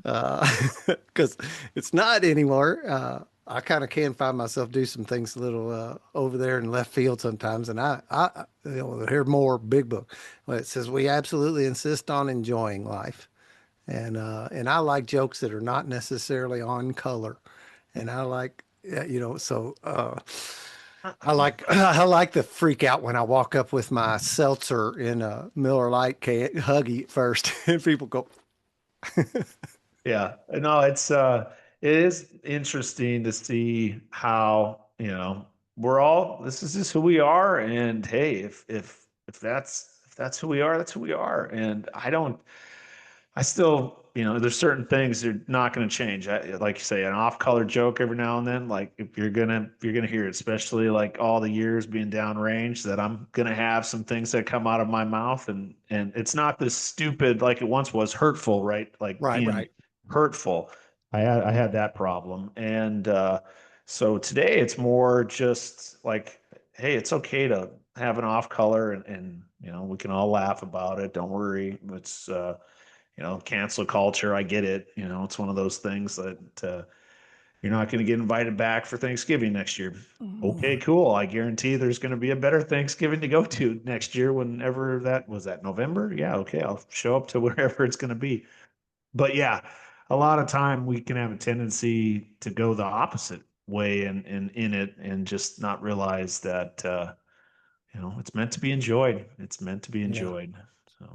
[SPEAKER 1] because it's not anymore. I kind of can find myself do some things a little over there in left field sometimes, and hear more big book. Well, it says we absolutely insist on enjoying life, and I like jokes that are not necessarily on color, and I like I like I like the freak out when I walk up with my seltzer in a Miller Lite can huggy at first, and people go,
[SPEAKER 2] Yeah, no, it is interesting to see how, we're all, this is just who we are. And hey, if that's who we are, that's who we are. And I still, there's certain things that are not going to change. Like you say, an off-color joke every now and then, like if you're gonna hear it, especially like all the years being downrange, that I'm gonna have some things that come out of my mouth, and it's not this stupid like it once was, hurtful, right? Like
[SPEAKER 1] right,
[SPEAKER 2] being
[SPEAKER 1] right,
[SPEAKER 2] hurtful. I had that problem, and so today it's more just like, hey, it's okay to have an off-color, and we can all laugh about it. Don't worry, it's cancel culture. I get it. It's one of those things that you're not going to get invited back for Thanksgiving next year. Okay, cool. I guarantee there's going to be a better Thanksgiving to go to next year, whenever that was, that November. Yeah, okay, I'll show up to wherever it's going to be. But yeah, a lot of time we can have a tendency to go the opposite way and in it, and just not realize that it's meant to be enjoyed. It's meant to be
[SPEAKER 1] yeah.
[SPEAKER 2] enjoyed.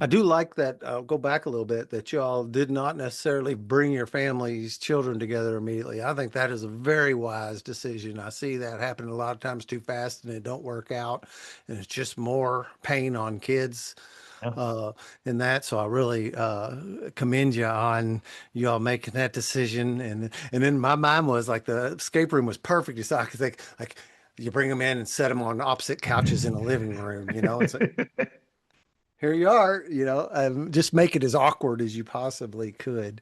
[SPEAKER 1] I
[SPEAKER 2] So
[SPEAKER 1] do like that. I'll go back a little bit that y'all did not necessarily bring your family's children together immediately. I think that is a very wise decision. I see that happen a lot of times too fast and it don't work out, and it's just more pain on kids
[SPEAKER 2] yeah.
[SPEAKER 1] uh, in that. So I really commend you on y'all making that decision. And then my mind was like the escape room was perfect. So I could think like you bring them in and set them on opposite couches in the living room. It's like here you are, just make it as awkward as you possibly could.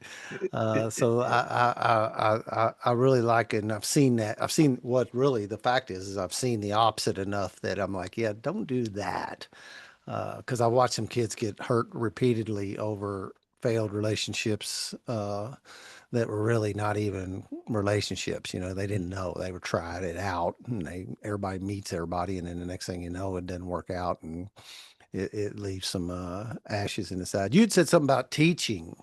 [SPEAKER 1] So I really like it, and I've seen that. I've seen what really the fact is I've seen the opposite enough that I'm like, yeah, don't do that. Because I watched some kids get hurt repeatedly over failed relationships that were really not even relationships. They didn't know they were trying it out, and everybody meets everybody, and then the next thing you know, it doesn't work out, and it leaves some ashes in the side. You'd said something about teaching.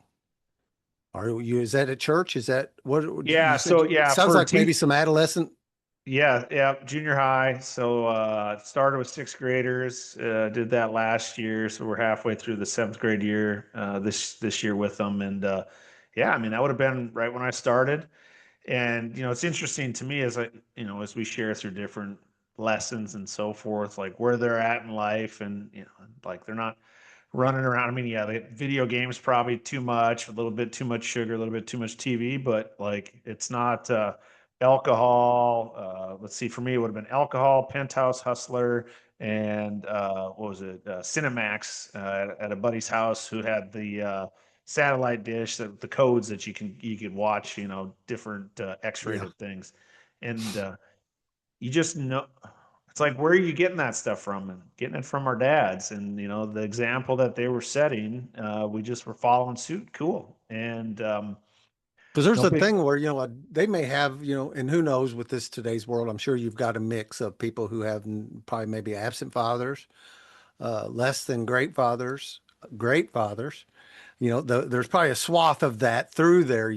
[SPEAKER 1] Are you? Is that at church? Is that what you
[SPEAKER 2] Yeah,
[SPEAKER 1] said?
[SPEAKER 2] so
[SPEAKER 1] It
[SPEAKER 2] yeah,
[SPEAKER 1] sounds
[SPEAKER 2] for
[SPEAKER 1] like maybe
[SPEAKER 2] teach
[SPEAKER 1] some adolescent.
[SPEAKER 2] yeah, junior high. So started with sixth graders, did that last year. So we're halfway through the seventh grade year this year with them. And yeah, I mean that would have been right when I started. And it's interesting to me as as we share through different lessons and so forth, like where they're at in life, and like they're not running around. I mean, yeah, the video games probably too much, a little bit too much sugar, a little bit too much TV, but like it's not alcohol. Let's see, for me, it would have been alcohol, Penthouse Hustler, and what was it? Cinemax at a buddy's house who had the satellite dish, the codes that you could watch, different
[SPEAKER 1] Yeah.
[SPEAKER 2] X-rated things, and you just know, it's like, where are you getting that stuff from? And getting it from our dads, and the example that they were setting, we just were following suit. Cool. And
[SPEAKER 1] Because there's
[SPEAKER 2] no
[SPEAKER 1] a
[SPEAKER 2] big.
[SPEAKER 1] thing where, they may have, and who knows with this today's world, I'm sure you've got a mix of people who have probably maybe absent fathers, less than great fathers. There's probably a swath of that through there,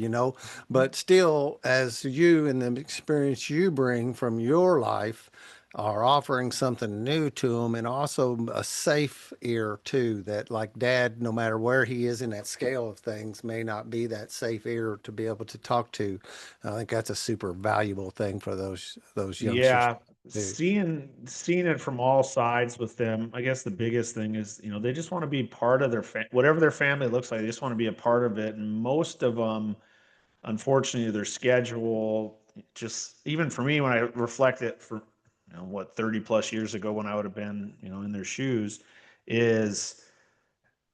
[SPEAKER 1] but still, as you and the experience you bring from your life are offering something new to them, and also a safe ear too, that like dad, no matter where he is in that scale of things, may not be that safe ear to be able to talk to. I think that's a super valuable thing for those youngsters
[SPEAKER 2] Yeah,
[SPEAKER 1] too.
[SPEAKER 2] seeing it from all sides with them. I guess the biggest thing is, they just want to be part of whatever their family looks like. They just want to be a part of it, and most of them, unfortunately, their schedule, just even for me, when I reflect it for what, 30 plus years ago, when I would have been in their shoes, is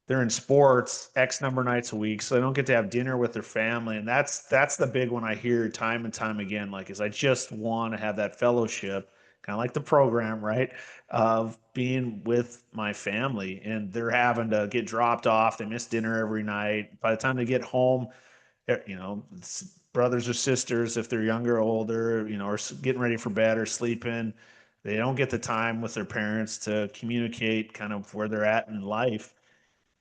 [SPEAKER 2] they're in sports X number of nights a week, so they don't get to have dinner with their family. And that's the big one I hear time and time again. Like, is I just want to have that fellowship, kind of like the program, right? Of being with my family, and they're having to get dropped off. They miss dinner every night. By the time they get home, brothers or sisters, if they're younger or older, or getting ready for bed or sleeping, they don't get the time with their parents to communicate kind of where they're at in life.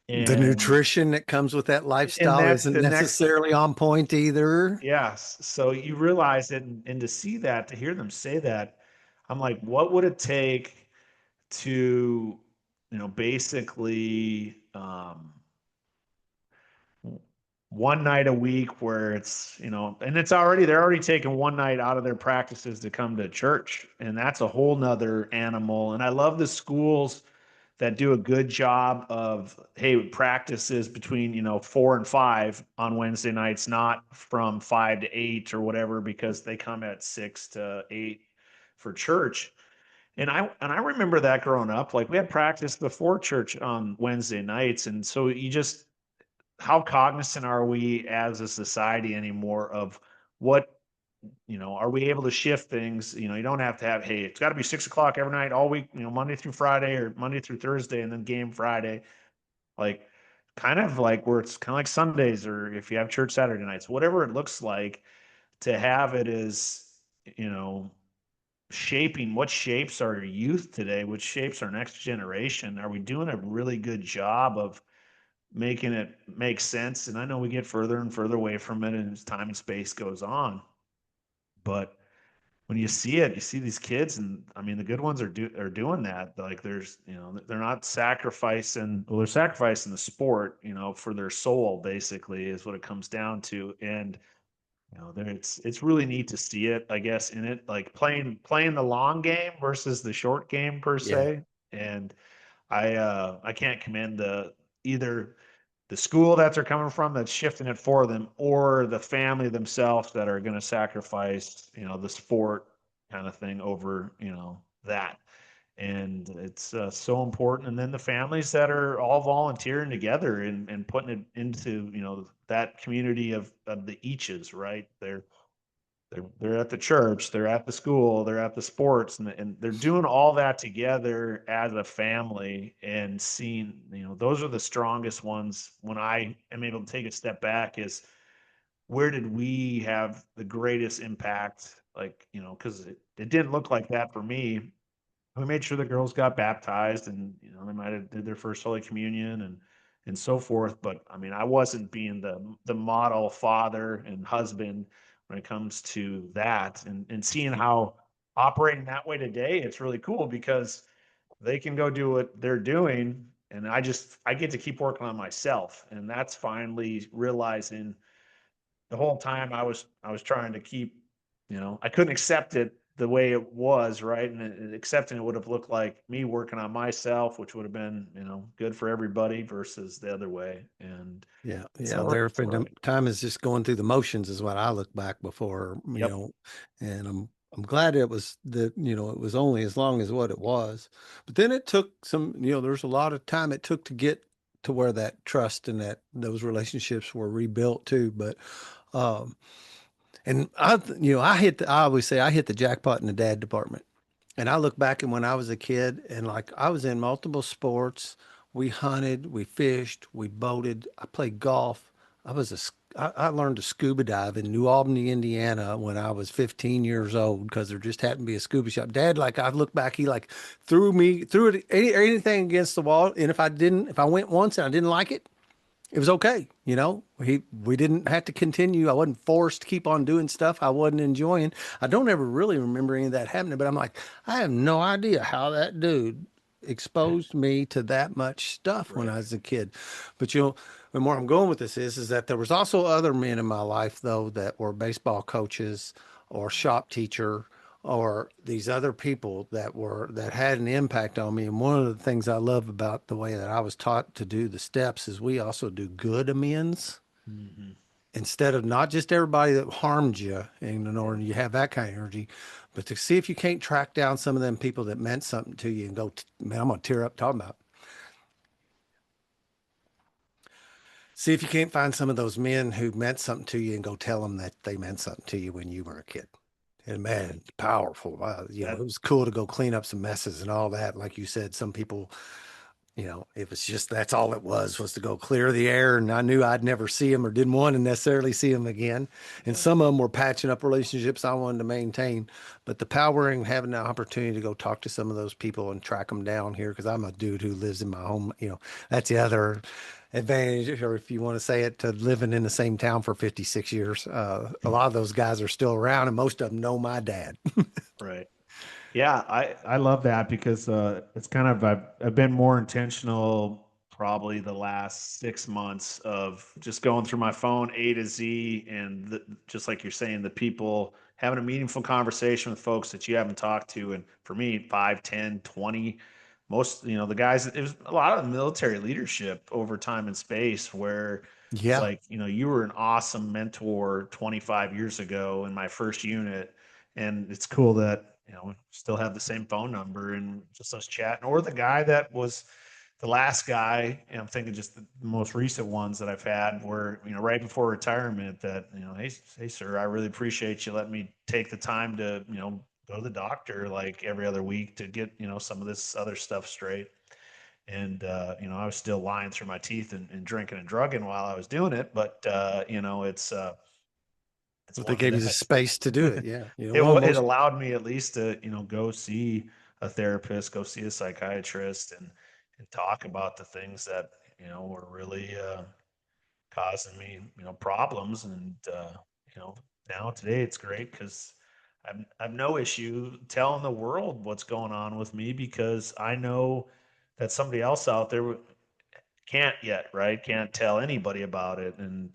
[SPEAKER 1] The
[SPEAKER 2] And
[SPEAKER 1] nutrition that comes with that
[SPEAKER 2] and
[SPEAKER 1] lifestyle
[SPEAKER 2] that's
[SPEAKER 1] isn't
[SPEAKER 2] the next,
[SPEAKER 1] necessarily on point either.
[SPEAKER 2] yes. So you realize it, and to see that, to hear them say that, I'm like, what would it take to, basically one night a week where it's, and they're already taking one night out of their practices to come to church. And that's a whole nother animal. And I love the schools that do a good job of, hey, practices between, 4 and 5 on Wednesday nights, not from 5 to 8 or whatever, because they come at 6 to 8 for church. And I remember that growing up. Like we had practice before church on Wednesday nights. And so you just, how cognizant are we as a society anymore of what, are we able to shift things? You don't have to have, hey, it's got to be 6 o'clock every night, all week, Monday through Friday or Monday through Thursday, and then game Friday. Like, kind of like where it's kind of like Sundays, or if you have church Saturday nights, whatever it looks like, to have it is, you know, shaping what shapes our youth today, which shapes our next generation. Are we doing a really good job of making it make sense? And I know we get further and further away from it, and as time and space goes on, but when you see it, you see these kids, and I mean, the good ones are doing that. Like, there's, they're not sacrificing. Well, they're sacrificing the sport, for their soul. Basically, is what it comes down to. And there it's really neat to see it, I guess, in it, like playing the long game versus the short game per
[SPEAKER 1] Yeah.
[SPEAKER 2] se. And I can't commend the either the school that they're coming from that's shifting it for them, or the family themselves that are going to sacrifice, the sport kind of thing over, that. And it's so important. And then the families that are all volunteering together and putting it into, that community of the eaches, right? They're at the church, they're at the school, they're at the sports, and they're doing all that together as a family. And seeing, those are the strongest ones. When I am able to take a step back, is where did we have the greatest impact? Like, because it didn't look like that for me. We made sure the girls got baptized, and they might have did their first Holy Communion and so forth. But I mean, I wasn't being the model father and husband when it comes to that. And seeing how operating that way today, it's really cool because they can go do what they're doing, and I get to keep working on myself. And that's finally realizing, the whole time I was trying to keep, I couldn't accept it the way it was, right? And accepting it would have looked like me working on myself, which would have been, good for everybody, versus the other way. And
[SPEAKER 1] Yeah,
[SPEAKER 2] it's
[SPEAKER 1] yeah.
[SPEAKER 2] all right.
[SPEAKER 1] There
[SPEAKER 2] It's
[SPEAKER 1] for
[SPEAKER 2] all
[SPEAKER 1] the
[SPEAKER 2] right.
[SPEAKER 1] time is just going through the motions is what I look back before,
[SPEAKER 2] Yep.
[SPEAKER 1] and I'm glad it was that, it was only as long as what it was. But then it took some, there's a lot of time it took to get to where that trust and that those relationships were rebuilt too. But um and I always say I hit the jackpot in the dad department. And I look back and when I was a kid and like I was in multiple sports. We hunted, we fished, we boated. I played golf. I learned to scuba dive in New Albany, Indiana when I was 15 years old because there just happened to be a scuba shop. Dad, like I look back, he like threw it anything against the wall. And if I went once and I didn't like it, it was okay. We didn't have to continue. I wasn't forced to keep on doing stuff I wasn't enjoying. I don't ever really remember any of that happening, but I'm like, I have no idea how that dude exposed me to that much stuff when
[SPEAKER 2] Right.
[SPEAKER 1] I was a kid. But and where I'm going with this is that there was also other men in my life though that were baseball coaches or shop teacher or these other people that had an impact on me. And one of the things I love about the way that I was taught to do the steps is we also do good amends
[SPEAKER 2] Hmm.
[SPEAKER 1] instead of not just everybody that harmed you and in order
[SPEAKER 2] Yeah.
[SPEAKER 1] you have that kind of energy, but to see if you can't track down some of them people that meant something to you and go, man, I'm gonna tear up talking about. See if you can't find some of those men who meant something to you and go tell them that they meant something to you when you were a kid. And man, it's powerful. It
[SPEAKER 2] That
[SPEAKER 1] was cool to go clean up some messes and all that. Like you said, some people If it's just that's all it was to go clear the air, and I knew I'd never see him or didn't want to necessarily see him again. And
[SPEAKER 2] Yeah.
[SPEAKER 1] some of them were patching up relationships I wanted to maintain. But the powering, having the opportunity to go talk to some of those people and track them down here, because I'm a dude who lives in my home, that's the other advantage, or if you want to say it, to living in the same town for 56 years. A lot of those guys are still around, and most of them know my dad.
[SPEAKER 2] Right. Yeah, I love that because it's kind of I've been more intentional probably the last 6 months of just going through my phone A to Z and just like you're saying, the people having a meaningful conversation with folks that you haven't talked to. And for me, 5, 10, 20, most, the guys, it was a lot of military leadership over time and space where it's
[SPEAKER 1] Yeah.
[SPEAKER 2] like, you were an awesome mentor 25 years ago in my first unit, and it's cool that still have the same phone number and just us chatting, or the guy that was the last guy, and I'm thinking just the most recent ones that I've had where right before retirement that hey sir, I really appreciate you letting me take the time to go to the doctor like every other week to get some of this other stuff straight. And I was still lying through my teeth and drinking and drugging while I was doing it, but it's
[SPEAKER 1] But they
[SPEAKER 2] one
[SPEAKER 1] gave you the
[SPEAKER 2] that
[SPEAKER 1] space to do it. Yeah.
[SPEAKER 2] it
[SPEAKER 1] Most,
[SPEAKER 2] allowed me at least to go see a therapist, go see a psychiatrist, and talk about the things that were really causing me problems. And now today it's great because I've no issue telling the world what's going on with me because I know that somebody else out there can't yet, right? Can't tell anybody about it, and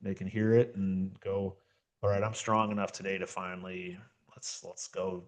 [SPEAKER 2] they can hear it and go, all right, I'm strong enough today to finally let's go,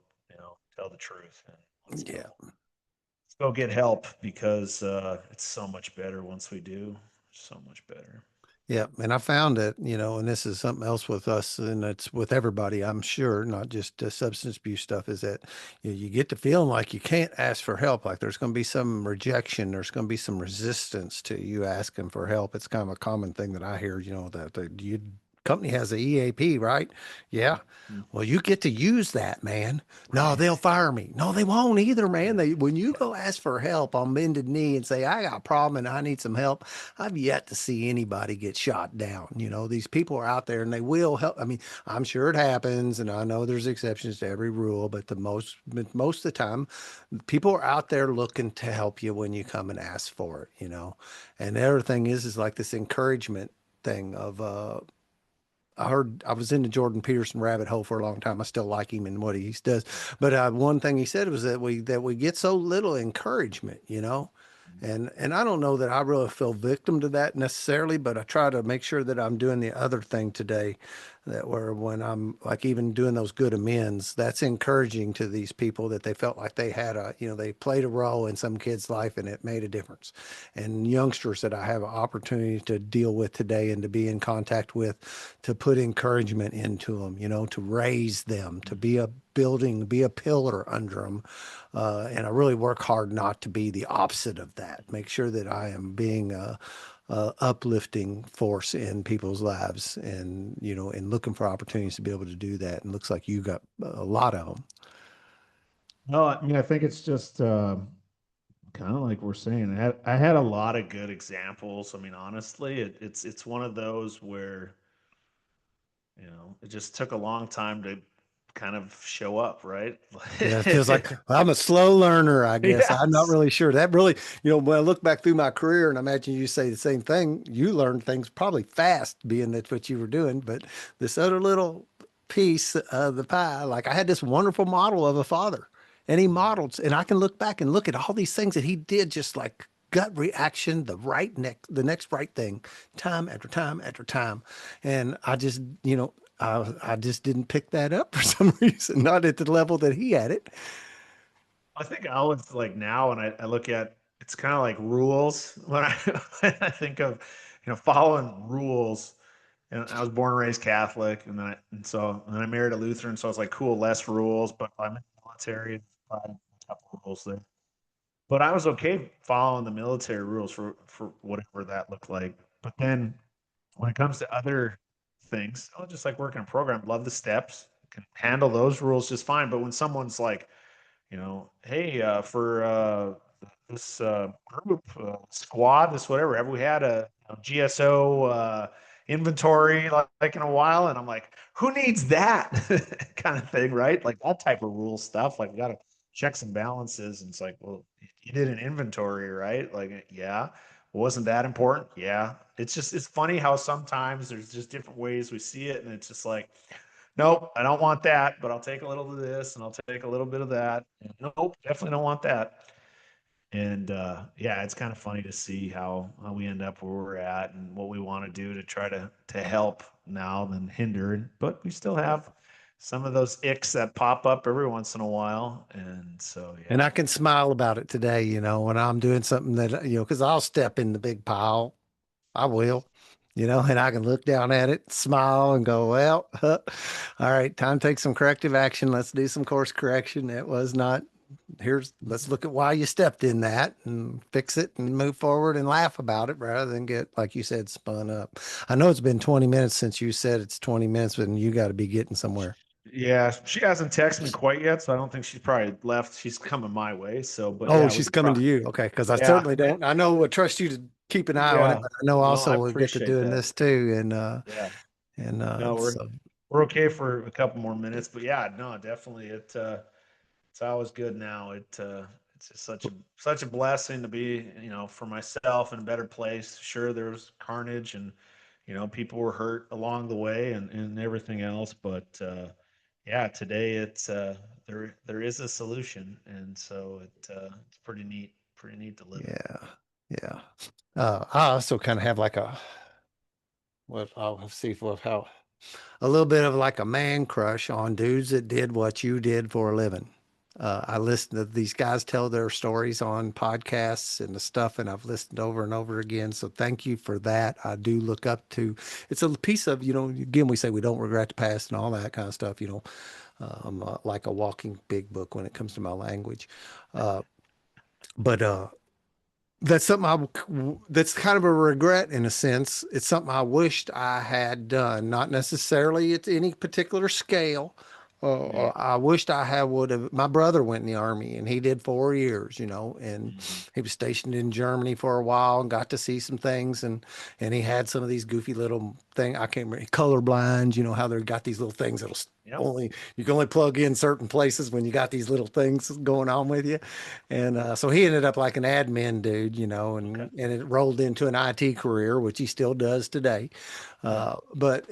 [SPEAKER 2] tell the truth, and
[SPEAKER 1] yeah.
[SPEAKER 2] let's go get help because it's so much better once we do. So much better.
[SPEAKER 1] Yeah, and I found that, and this is something else with us, and it's with everybody, I'm sure, not just substance abuse stuff, is that you get the feeling like you can't ask for help. Like there's going to be some rejection, there's going to be some resistance to you asking for help. It's kind of a common thing that I hear, that the company has a EAP, right? Yeah.
[SPEAKER 2] Mhm.
[SPEAKER 1] Well, you get to use that, man. No, they'll
[SPEAKER 2] Right.
[SPEAKER 1] fire me. No, they won't either, man.
[SPEAKER 2] Yeah.
[SPEAKER 1] When you
[SPEAKER 2] Yeah.
[SPEAKER 1] go ask for help on bended knee and say, I got a problem and I need some help, I've yet to see anybody get shot down. These people are out there and they will help. I mean, I'm sure it happens, and I know there's exceptions to every rule, but most of the time, people are out there looking to help you when you come and ask for it. And the other thing is like this encouragement thing of I heard I was in the Jordan Peterson rabbit hole for a long time. I still like him and what he does, but one thing he said was that we get so little encouragement. And I don't know that I really feel victim to that necessarily, but I try to make sure that I'm doing the other thing today, that where when I'm like even doing those good amends, that's encouraging to these people that they felt like they had they played a role in some kid's life and it made a difference. And youngsters that I have an opportunity to deal with today and to be in contact with, to put encouragement into them, to raise them, to be a building, be a pillar under them. And I really work hard not to be the opposite of that. Make sure that I am being a uplifting force in people's lives, and and looking for opportunities to be able to do that. And looks like you got a lot of them.
[SPEAKER 2] No, I mean I think it's just kind of like we're saying. I had a lot of good examples. I mean, honestly, it's one of those where it just took a long time to kind of show up, right?
[SPEAKER 1] Yeah, it feels like I'm a slow learner, I guess. I'm not
[SPEAKER 2] Yes.
[SPEAKER 1] really sure. That really, when I look back through my career, and I imagine you say the same thing, you learned things probably fast, being that's what you were doing. But this other little piece of the pie, like I had this wonderful model of a father, and he modeled, and I can look back and look at all these things that he did, just like gut reaction, the next right thing, time after time after time. And I just, I just didn't pick that up for some reason, not at the level that he had it.
[SPEAKER 2] I think I always like now when I look at it's kind of like rules when I when I think of following rules. And I was born and raised Catholic, and then I married a Lutheran, so I was like, cool, less rules. But I'm in the military, a couple of rules there. But I was okay following the military rules for whatever that looked like. But then when it comes to other things, I'll just like working a program, love the steps, can handle those rules just fine. But when someone's like, hey, for group, squad, this whatever. Have we had a GSO inventory like in a while? And I'm like, who needs that kind of thing, right? Like that type of rule stuff. Like we got to checks and balances. And it's like, well, you did an inventory, right? Like, yeah. Wasn't that important? Yeah. It's funny how sometimes there's just different ways we see it. And it's just like, nope, I don't want that, but I'll take a little of this and I'll take a little bit of that. And nope, definitely don't want that. And yeah, it's kind of funny to see how we end up where we're at and what we want to do to try to help now than hinder. But we still have some of those icks that pop up every once in a while. And so
[SPEAKER 1] And
[SPEAKER 2] yeah.
[SPEAKER 1] I can smile about it today, when I'm doing something that, because I'll step in the big pile. I will, and I can look down at it, smile, and go, well, all right, time to take some corrective action. Let's do some course correction. It was not, let's look at why you stepped in that and fix it and move forward and laugh about it rather than get, like you said, spun up. I know it's been 20 minutes since you said it's 20 minutes, but you got to be getting somewhere.
[SPEAKER 2] Yeah, she hasn't texted me quite yet, so I don't think she's probably left. She's coming my way. So, but
[SPEAKER 1] Oh,
[SPEAKER 2] yeah, we
[SPEAKER 1] she's
[SPEAKER 2] could
[SPEAKER 1] coming to
[SPEAKER 2] probably,
[SPEAKER 1] you. Okay. Because I
[SPEAKER 2] yeah,
[SPEAKER 1] certainly don't. I know I trust you to keep an eye on it,
[SPEAKER 2] yeah.
[SPEAKER 1] but I know
[SPEAKER 2] No, I
[SPEAKER 1] also we get to
[SPEAKER 2] appreciate
[SPEAKER 1] doing
[SPEAKER 2] that.
[SPEAKER 1] this too.
[SPEAKER 2] Yeah.
[SPEAKER 1] And
[SPEAKER 2] No,
[SPEAKER 1] so,
[SPEAKER 2] we're okay for a couple more minutes, but yeah, no, definitely it's always good now. It's just such a blessing to be, for myself in a better place. Sure, there was carnage and people were hurt along the way and everything else, but yeah, today there is a solution, and so it's pretty neat to live in.
[SPEAKER 1] yeah. Yeah. I also kind of have like what I'll see for how a little bit of like a man crush on dudes that did what you did for a living. I listen to these guys tell their stories on podcasts and the stuff, and I've listened over and over again. So thank you for that. I do look up to. It's a piece of, again, we say we don't regret the past and all that kind of stuff. I'm like a walking big book when it comes to my language. Uh, but that's something that's kind of a regret in a sense. It's something I wished I had done, not necessarily at any particular scale.
[SPEAKER 2] Yeah.
[SPEAKER 1] I wished I had would have. My brother went in the army and he did 4 years, and
[SPEAKER 2] Mhm.
[SPEAKER 1] he was stationed in Germany for a while and got to see some things and he had some of these goofy little thing. I can't remember colorblind, how they got these little things that'll
[SPEAKER 2] Yep.
[SPEAKER 1] only you can only plug in certain places when you got these little things going on with you. And so he ended up like an admin dude,
[SPEAKER 2] Okay.
[SPEAKER 1] and it rolled into an IT career, which he still does today.
[SPEAKER 2] Yeah.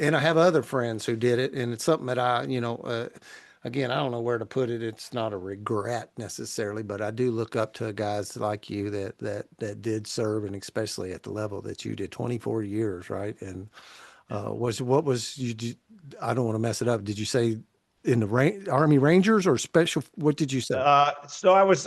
[SPEAKER 1] And I have other friends who did it, and it's something that again, I don't know where to put it. It's not a regret necessarily, but I do look up to guys like you that did serve, and especially at the level that you did, 24 years, right? And
[SPEAKER 2] Yeah.
[SPEAKER 1] what was I don't want to mess it up. Did you say in the Army Rangers or special? What did you say?
[SPEAKER 2] So I was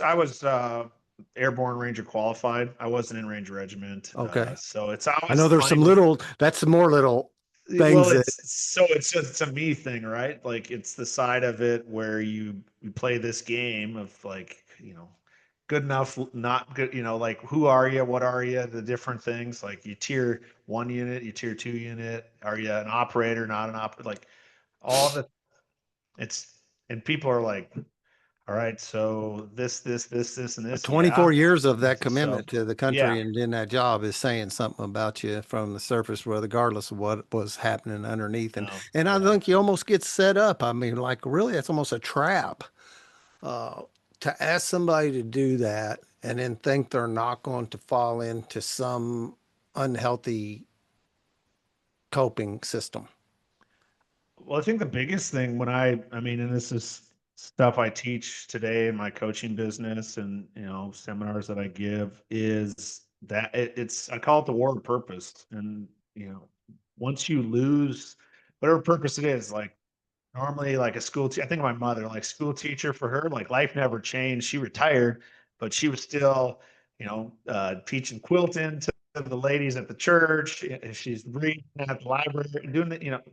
[SPEAKER 2] airborne ranger qualified. I wasn't in ranger regiment.
[SPEAKER 1] Okay.
[SPEAKER 2] So it's
[SPEAKER 1] I
[SPEAKER 2] always
[SPEAKER 1] know there's
[SPEAKER 2] funny
[SPEAKER 1] some
[SPEAKER 2] when
[SPEAKER 1] that's some more little
[SPEAKER 2] well,
[SPEAKER 1] things that
[SPEAKER 2] it's a me thing, right? Like it's the side of it where you play this game of like, good enough, not good, like who are you, what are you, the different things. Like you tier one unit, you tier two unit, are you an operator, not an operator, like all the it's and people are like, all right, so this, and this,
[SPEAKER 1] 24
[SPEAKER 2] yeah.
[SPEAKER 1] years of that
[SPEAKER 2] So
[SPEAKER 1] commitment to the
[SPEAKER 2] yeah,
[SPEAKER 1] country and in that job is saying something about you from the surface, regardless of what was happening underneath. And
[SPEAKER 2] no,
[SPEAKER 1] and I
[SPEAKER 2] yeah.
[SPEAKER 1] think you almost get set up. I mean, like really, that's almost a trap uh, to ask somebody to do that and then think they're not going to fall into some unhealthy coping system.
[SPEAKER 2] Well, I think the biggest thing when I mean, and this is stuff I teach today in my coaching business and seminars that I give is that it's I call it the war of purpose. And once you lose whatever purpose it is, like normally like a I think of my mother, like school teacher for her, like life never changed. She retired, but she was still, teaching quilting to the ladies at the church. She's reading at the library, doing it.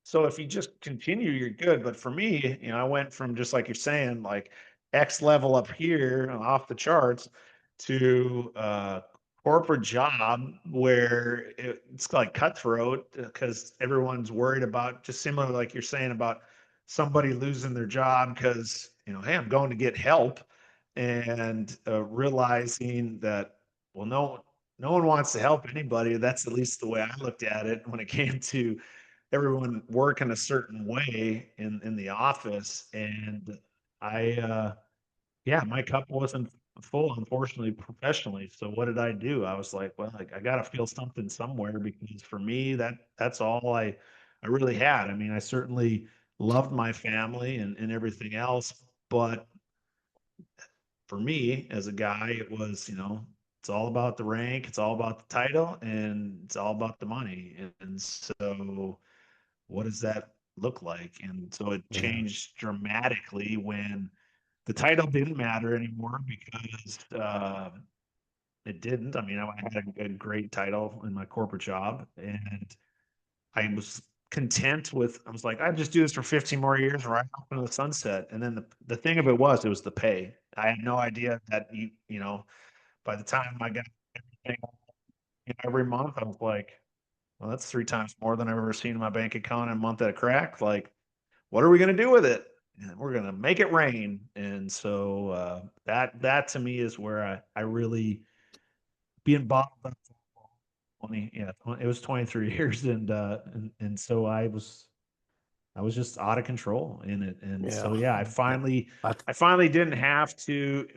[SPEAKER 2] So if you just continue, you're good. But for me, I went from just like you're saying, like X level up here off the charts to corporate job where it's like cutthroat because everyone's worried about just similar like you're saying about somebody losing their job because hey, I'm going to get help. and realizing that, well, no one wants to help anybody. That's at least the way I looked at it when it came to everyone working a certain way in the office. And I yeah, my cup wasn't full, unfortunately, professionally. So what did I do? I was like, well, I got to feel something somewhere, because for me, that's all I really had. I mean, I certainly loved my family and everything else, but for me as a guy, it was, it's all about the rank, it's all about the title, and it's all about the money. And so what does that look like? And so it
[SPEAKER 1] Yeah.
[SPEAKER 2] changed dramatically when the title didn't matter anymore, because it didn't. I mean, I had a great title in my corporate job, and I was content with. I was like, I just do this for 15 more years, right off into the sunset. And then the thing of it was the pay. I had no idea that by the time I got everything every month, I was like, well, that's three times more than I've ever seen in my bank account in a month at a crack. Like, what are we going to do with it? And we're going to make it rain. And so that to me is where I really being bottled up for 20, yeah, it was 23 years. And so I was just out of control in it. And so,
[SPEAKER 1] Yeah.
[SPEAKER 2] yeah,
[SPEAKER 1] Yeah. I,
[SPEAKER 2] I finally didn't have to,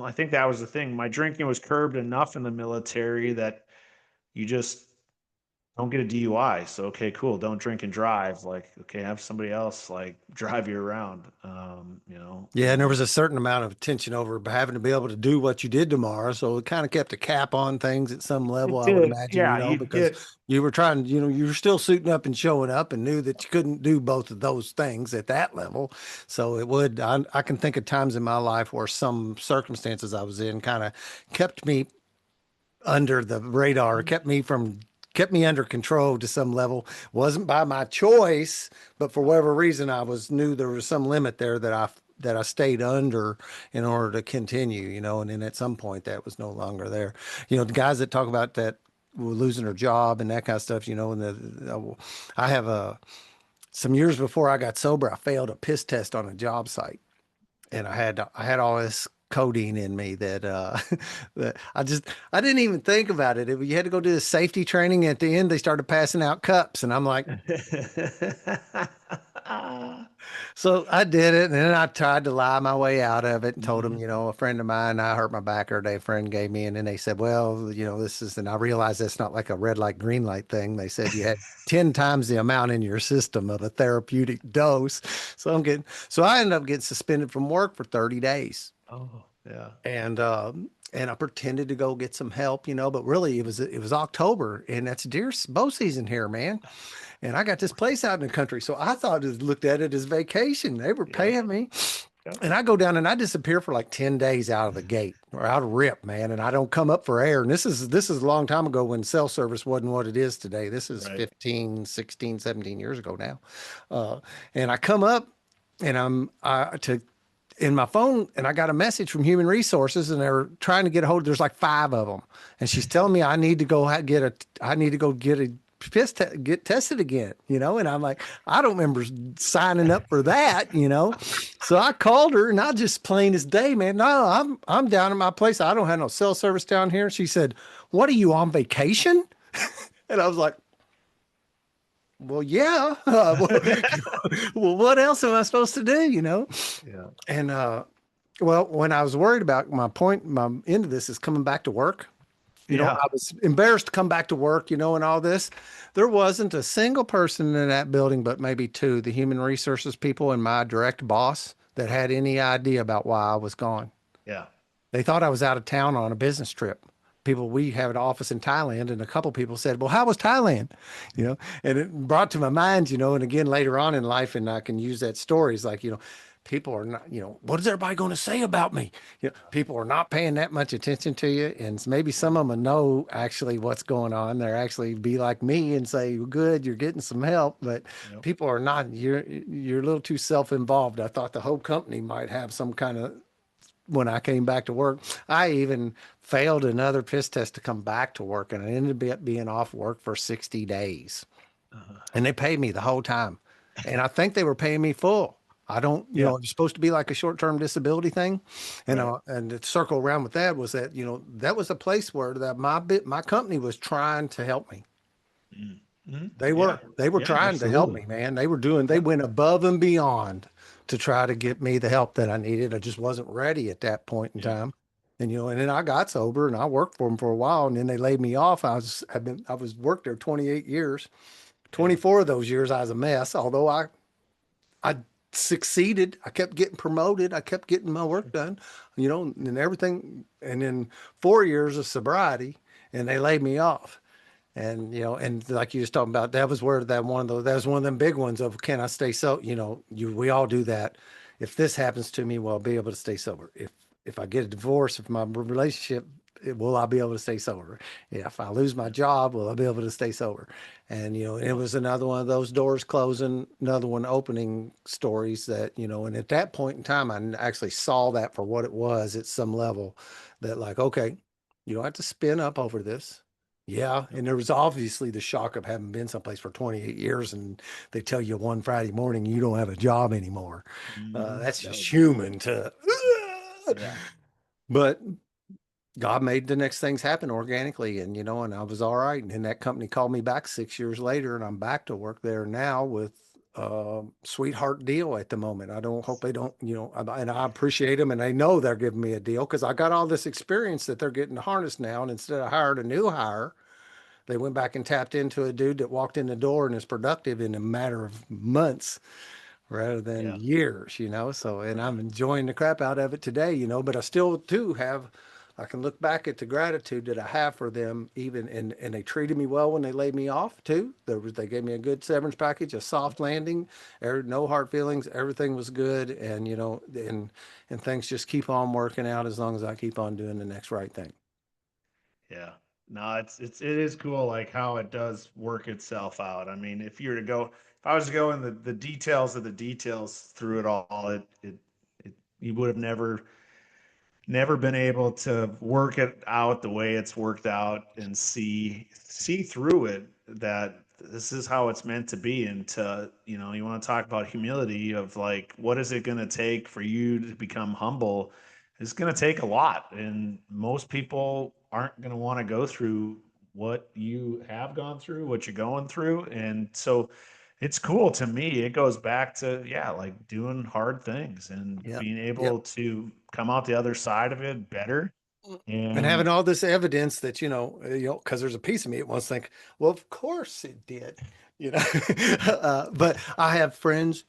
[SPEAKER 2] I think that was the thing. My drinking was curbed enough in the military that you just don't get a DUI. So, okay, cool. Don't drink and drive. Like, okay, have somebody else like drive you around.
[SPEAKER 1] Yeah, and there was a certain amount of tension over having to be able to do what you did tomorrow. So it kind of kept a cap on things at some level,
[SPEAKER 2] it
[SPEAKER 1] I would
[SPEAKER 2] did.
[SPEAKER 1] imagine,
[SPEAKER 2] Yeah, you
[SPEAKER 1] because
[SPEAKER 2] get,
[SPEAKER 1] you were trying, you were still suiting up and showing up and knew that you couldn't do both of those things at that level. So I can think of times in my life where some circumstances I was in kind of kept me under the radar, kept me under control to some level. Wasn't by my choice, but for whatever reason, I was knew there was some limit there that I stayed under in order to continue, and then at some point that was no longer there. The guys that talk about that were losing their job and that kind of stuff, and I have some years before I got sober, I failed a piss test on a job site, and I had all this codeine in me that that I didn't even think about it. You had to go do the safety training. At the end, they started passing out cups, and I'm like, so I did it, and then I tried to lie my way out of it and told them, a friend of mine, I hurt my back, or a friend gave me, and then they said, well, this is, and I realized that's not like a red light, green light thing. They said you had 10 times the amount in your system of a therapeutic dose. So I ended up getting suspended from work for 30 days.
[SPEAKER 2] oh, yeah.
[SPEAKER 1] And I pretended to go get some help, but really it was October, and that's bow season here, man. And I got this place out in the country, so I thought it looked at it as vacation. They were
[SPEAKER 2] Yep.
[SPEAKER 1] paying me,
[SPEAKER 2] Yep.
[SPEAKER 1] and I go down and I disappear for like 10 days out of the gate or out of rip, man. And I don't come up for air. And this is a long time ago when cell service wasn't what it is today. This is
[SPEAKER 2] Right.
[SPEAKER 1] 15, 16, 17 years ago now. Uh, and I come up and to in my phone, and I got a message from Human Resources, and they're trying to get a hold. There's like five of them, and she's telling me I need to go get a get tested again, and I'm like, I don't remember signing up for that. So I called her, and I just plain as day, man, no, I'm down at my place. I don't have no cell service down here. She said, what are you, on vacation? And I was like, well, yeah. Well, what else am I supposed to do?
[SPEAKER 2] Yeah.
[SPEAKER 1] And well, when I was worried about my end of this is coming back to work.
[SPEAKER 2] Yeah.
[SPEAKER 1] I was embarrassed to come back to work, and all this. There wasn't a single person in that building, but maybe two, the human resources people and my direct boss, that had any idea about why I was gone.
[SPEAKER 2] Yeah.
[SPEAKER 1] They thought I was out of town on a business trip. We have an office in Thailand, and a couple people said, well, how was Thailand? And it brought to my mind, and again, later on in life, and I can use that story, is like, people are not, what is everybody going to say about me? People are not paying that much attention to you. And maybe some of them know actually what's going on. They're actually be like me and say, well, good, you're getting some help, but
[SPEAKER 2] Yep.
[SPEAKER 1] people are not, you're a little too self-involved. I thought the whole company might have some kind of, when I came back to work, I even failed another piss test to come back to work, and I ended up being off work for 60 days.
[SPEAKER 2] Uh,
[SPEAKER 1] And they paid me the whole time. And I think they were paying me full. I don't,
[SPEAKER 2] Yeah.
[SPEAKER 1] it's supposed to be like a short-term disability thing.
[SPEAKER 2] Right.
[SPEAKER 1] And to circle around with that was that, that was a place where that my company was trying to help me.
[SPEAKER 2] Mm-hmm.
[SPEAKER 1] They
[SPEAKER 2] Yeah.
[SPEAKER 1] were. They were
[SPEAKER 2] Yeah.
[SPEAKER 1] trying to help
[SPEAKER 2] Absolutely.
[SPEAKER 1] me, man. They
[SPEAKER 2] Yeah.
[SPEAKER 1] went above and beyond to try to get me the help that I needed. I just wasn't ready at that point in
[SPEAKER 2] Yeah.
[SPEAKER 1] time. And and then I got sober and I worked for them for a while and then they laid me off. I was worked there 28 years.
[SPEAKER 2] Yeah.
[SPEAKER 1] 24 of those years I was a mess, although I succeeded. I kept getting promoted. I kept getting my work done, and everything. And then 4 years of sobriety and they laid me off. And and like you was talking about, that was where that was one of them big ones of can I stay so we all do that. If this happens to me, will I be able to stay sober? If I get a divorce, if my relationship, will I be able to stay sober? Yeah, if I lose my job, will I be able to stay sober? And it was another one of those doors closing, another one opening stories that and at that point in time, I actually saw that for what it was at some level, that like, okay, you don't have to spin up over this. Yeah, and there was obviously the shock of having been someplace for 28 years and they tell you one Friday morning you don't have a job anymore. That's
[SPEAKER 2] That
[SPEAKER 1] just
[SPEAKER 2] would,
[SPEAKER 1] human to,
[SPEAKER 2] yeah.
[SPEAKER 1] but God made the next things happen organically, and and I was all right. And then that company called me back 6 years later, and I'm back to work there now with sweetheart deal at the moment. I don't hope they don't, and I appreciate them, and they know they're giving me a deal because I got all this experience that they're getting harnessed now. And instead of hired a new hire, they went back and tapped into a dude that walked in the door and is productive in a matter of months rather than
[SPEAKER 2] Yeah.
[SPEAKER 1] years, So, and
[SPEAKER 2] Right.
[SPEAKER 1] I'm enjoying the crap out of it today, but I still too have, I can look back at the gratitude that I have for them, even, and they treated me well when they laid me off too. They gave me a good severance package, a soft landing, no hard feelings, everything was good. And, and things just keep on working out as long as I keep on doing the next right thing.
[SPEAKER 2] Yeah. No, it is cool like how it does work itself out. I mean, if I was to go in the details of the details through it all, it you would have never been able to work it out the way it's worked out and see through it that this is how it's meant to be. And to you want to talk about humility of like what is it going to take for you to become humble. It's going to take a lot, and most people aren't going to want to go through what you have gone through, what you're going through. And so it's cool to me. It goes back to, yeah, like doing hard things and
[SPEAKER 1] Yep.
[SPEAKER 2] being
[SPEAKER 1] Yep.
[SPEAKER 2] able to come out the other side of it better.
[SPEAKER 1] And having
[SPEAKER 2] And
[SPEAKER 1] all this evidence that because there's a piece of me that wants to think, well, of course it did, but I have friends,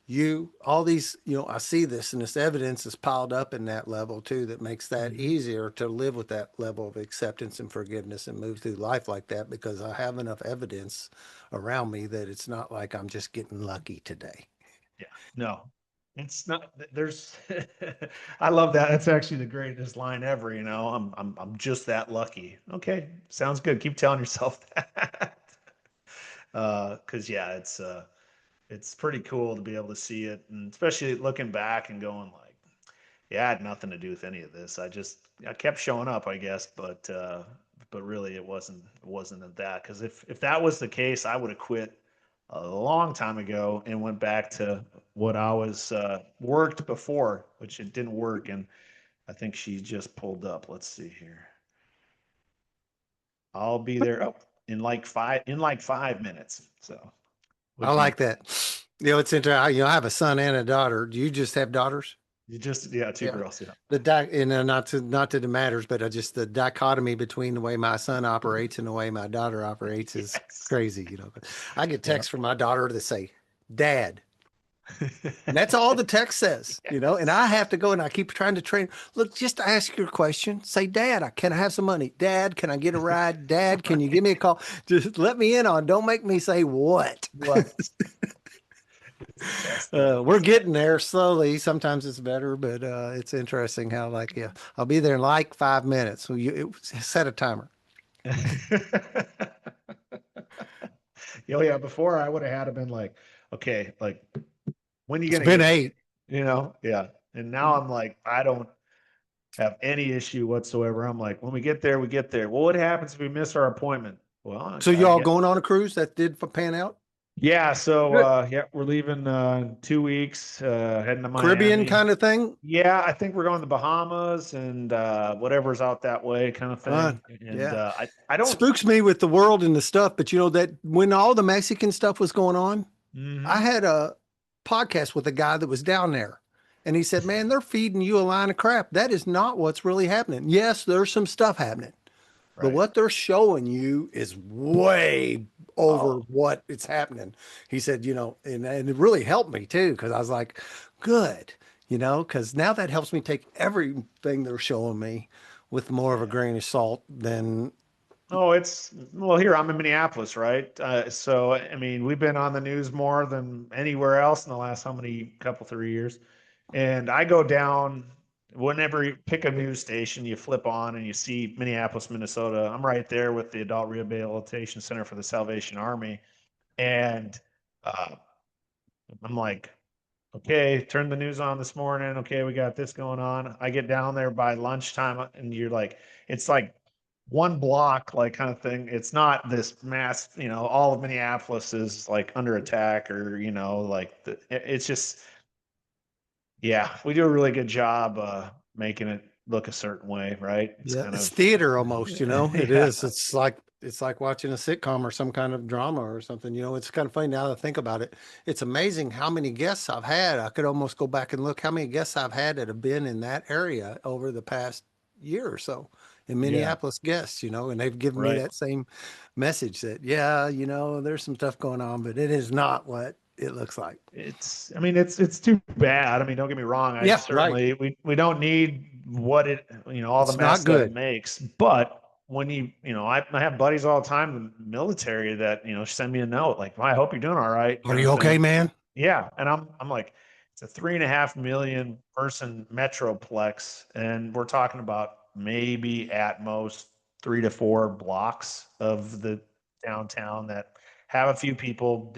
[SPEAKER 1] all these, I see this, and this evidence is piled up in that level too, that makes that
[SPEAKER 2] Mhm.
[SPEAKER 1] easier to live with that level of acceptance and forgiveness and move through life like that, because I have enough evidence around me that it's not like I'm just getting lucky today.
[SPEAKER 2] Yeah, no, it's not. There's, I love that. That's actually the greatest line ever. I'm just that lucky. Okay, sounds good. Keep telling yourself that. Because yeah, it's pretty cool to be able to see it, and especially looking back and going like, yeah, I had nothing to do with any of this. I kept showing up, I guess, but really it wasn't that. Because if that was the case, I would have quit a long time ago and went back to what I was worked before, which it didn't work. And I think she just pulled up. Let's see here. I'll be there in like 5 minutes. So
[SPEAKER 1] I
[SPEAKER 2] which
[SPEAKER 1] like
[SPEAKER 2] makes
[SPEAKER 1] that. It's interesting. I have a son and a daughter. Do you just have daughters?
[SPEAKER 2] you just yeah, two
[SPEAKER 1] Yeah.
[SPEAKER 2] girls, yeah.
[SPEAKER 1] And not that it matters, but I just the dichotomy between the way my son operates and the way my daughter operates is
[SPEAKER 2] Yes.
[SPEAKER 1] crazy. But I get
[SPEAKER 2] Yeah.
[SPEAKER 1] texts from my daughter that say, "Dad," and that's all the text says. And I have to go and I keep trying to train. Look, just ask your question. Say, "Dad, can I have some money? Dad, can I get a ride? Dad, can you give me a call? Just let me in on. Don't make me say what."
[SPEAKER 2] What? It's the best thing.
[SPEAKER 1] We're getting there slowly. Sometimes it's better, but it's interesting how, like, yeah, I'll be there in like 5 minutes. So set a timer.
[SPEAKER 2] Oh yeah, before I would have had to been like, okay, like when you
[SPEAKER 1] It's
[SPEAKER 2] gonna
[SPEAKER 1] been
[SPEAKER 2] get here?
[SPEAKER 1] 8.
[SPEAKER 2] Yeah. And now I'm like, I don't have any issue whatsoever. I'm like, when we get there, we get there. Well, what happens if we miss our appointment? Well,
[SPEAKER 1] So
[SPEAKER 2] I
[SPEAKER 1] you all
[SPEAKER 2] get
[SPEAKER 1] going on a cruise that did pan out?
[SPEAKER 2] Yeah, so
[SPEAKER 1] Good.
[SPEAKER 2] yeah, we're leaving in 2 weeks, heading to
[SPEAKER 1] Caribbean
[SPEAKER 2] Miami.
[SPEAKER 1] kind of thing.
[SPEAKER 2] Yeah, I think we're going to the Bahamas and whatever's out that way kind of thing. And
[SPEAKER 1] Yeah.
[SPEAKER 2] I don't.
[SPEAKER 1] Spooks me with the world and the stuff, but you know that when all the Mexican stuff was going on, I
[SPEAKER 2] Mhm.
[SPEAKER 1] had a podcast with a guy that was down there. And he said, "Man, they're feeding you a line of crap. That is not what's really happening. Yes, there's some stuff happening, but
[SPEAKER 2] Right.
[SPEAKER 1] what they're showing you is way over
[SPEAKER 2] Oh,
[SPEAKER 1] what it's happening." He said, and it really helped me too, because I was like, good, because now that helps me take everything they're showing me with more of a
[SPEAKER 2] yeah.
[SPEAKER 1] grain of salt than,
[SPEAKER 2] Oh, it's well, here I'm in Minneapolis, right? So I mean, we've been on the news more than anywhere else in the last how many couple 3 years. And I go down whenever you pick a news station, you flip on and you see Minneapolis, Minnesota. I'm right there with the Adult Rehabilitation Center for the Salvation Army, and uh, I'm like, okay, turn the news on this morning. Okay, we got this going on. I get down there by lunchtime, and you're like, it's like one block, like kind of thing. It's not this mass, all of Minneapolis is like under attack, or like it's just, yeah, we do a really good job making it look a certain way, right? It's
[SPEAKER 1] yeah,
[SPEAKER 2] kind
[SPEAKER 1] it's
[SPEAKER 2] of,
[SPEAKER 1] theater almost, it
[SPEAKER 2] yeah,
[SPEAKER 1] is. It's like watching a sitcom or some kind of drama or something. It's kind of funny now to think about it. It's amazing how many guests I've had. I could almost go back and look how many guests I've had that have been in that area over the past year or so in
[SPEAKER 2] yeah,
[SPEAKER 1] Minneapolis guests, and they've given me
[SPEAKER 2] right.
[SPEAKER 1] that same message that, yeah, there's some stuff going on, but it is not what it looks like.
[SPEAKER 2] I mean, it's too bad. I mean, don't get me wrong. I
[SPEAKER 1] Yeah, right.
[SPEAKER 2] certainly, we don't need all the
[SPEAKER 1] It's not
[SPEAKER 2] mess that it
[SPEAKER 1] good.
[SPEAKER 2] makes. But when I have buddies all the time in the military that, send me a note like, well, I hope you're doing all right,
[SPEAKER 1] Are
[SPEAKER 2] kind
[SPEAKER 1] you
[SPEAKER 2] of
[SPEAKER 1] okay,
[SPEAKER 2] thing.
[SPEAKER 1] man?
[SPEAKER 2] Yeah. And I'm like, it's a 3.5 million person metroplex. And we're talking about maybe at most 3 to 4 blocks of the downtown that have a few people,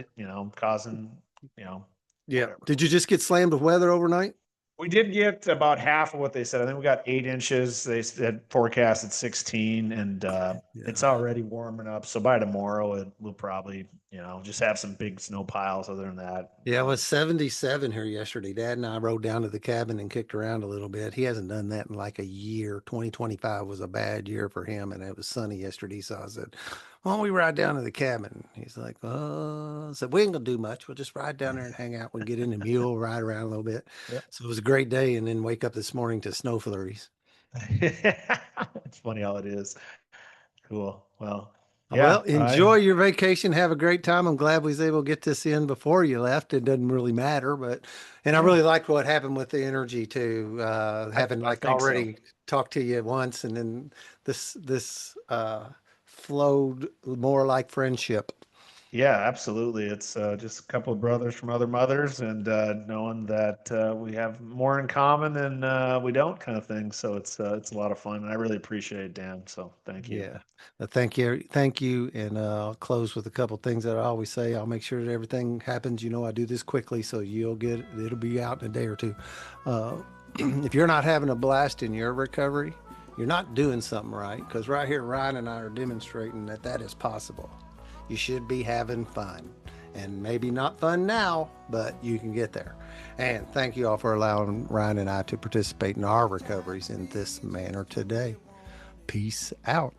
[SPEAKER 2] causing, you know,
[SPEAKER 1] Yeah.
[SPEAKER 2] whatever.
[SPEAKER 1] Did you just get slammed with weather overnight?
[SPEAKER 2] We did get about half of what they said. I think we got 8 inches. They said forecasted 16, and it's
[SPEAKER 1] Yeah.
[SPEAKER 2] already warming up. So by tomorrow, we'll probably, just have some big snow piles. Other than that,
[SPEAKER 1] Yeah, it was 77 here yesterday. Dad and I rode down to the cabin and kicked around a little bit. He hasn't done that in like a year. 2025 was a bad year for him, and it was sunny yesterday. So I said, "Why don't we ride down to the cabin?" He's like, I said, "We ain't gonna do much. We'll just ride down there and hang out. We get in the mule, ride around a little bit."
[SPEAKER 2] yeah.
[SPEAKER 1] So it was a great day, and then wake up this morning to snow flurries.
[SPEAKER 2] It's funny how it is. Cool. Well,
[SPEAKER 1] Well,
[SPEAKER 2] yeah,
[SPEAKER 1] enjoy your vacation. Have a great time. I'm glad we was able to get this in before you left. It doesn't really matter, and I
[SPEAKER 2] yeah,
[SPEAKER 1] really liked what happened with the energy too. Having
[SPEAKER 2] I
[SPEAKER 1] like
[SPEAKER 2] think so.
[SPEAKER 1] already talked to you once, and then this flowed more like friendship.
[SPEAKER 2] Yeah, absolutely. It's just a couple of brothers from other mothers, and knowing that we have more in common than we don't, kind of thing. So it's a lot of fun, and I really appreciate it, Dan. So thank you.
[SPEAKER 1] Yeah. Thank you, and I'll close with a couple things that I always say. I'll make sure that everything happens. I do this quickly, so it'll be out in a day or two. Uh, if you're not having a blast in your recovery, you're not doing something right. Because right here, Ryan and I are demonstrating that that is possible. You should be having fun, and maybe not fun now, but you can get there. And thank you all for allowing Ryan and I to participate in our recoveries in this manner today. Peace out.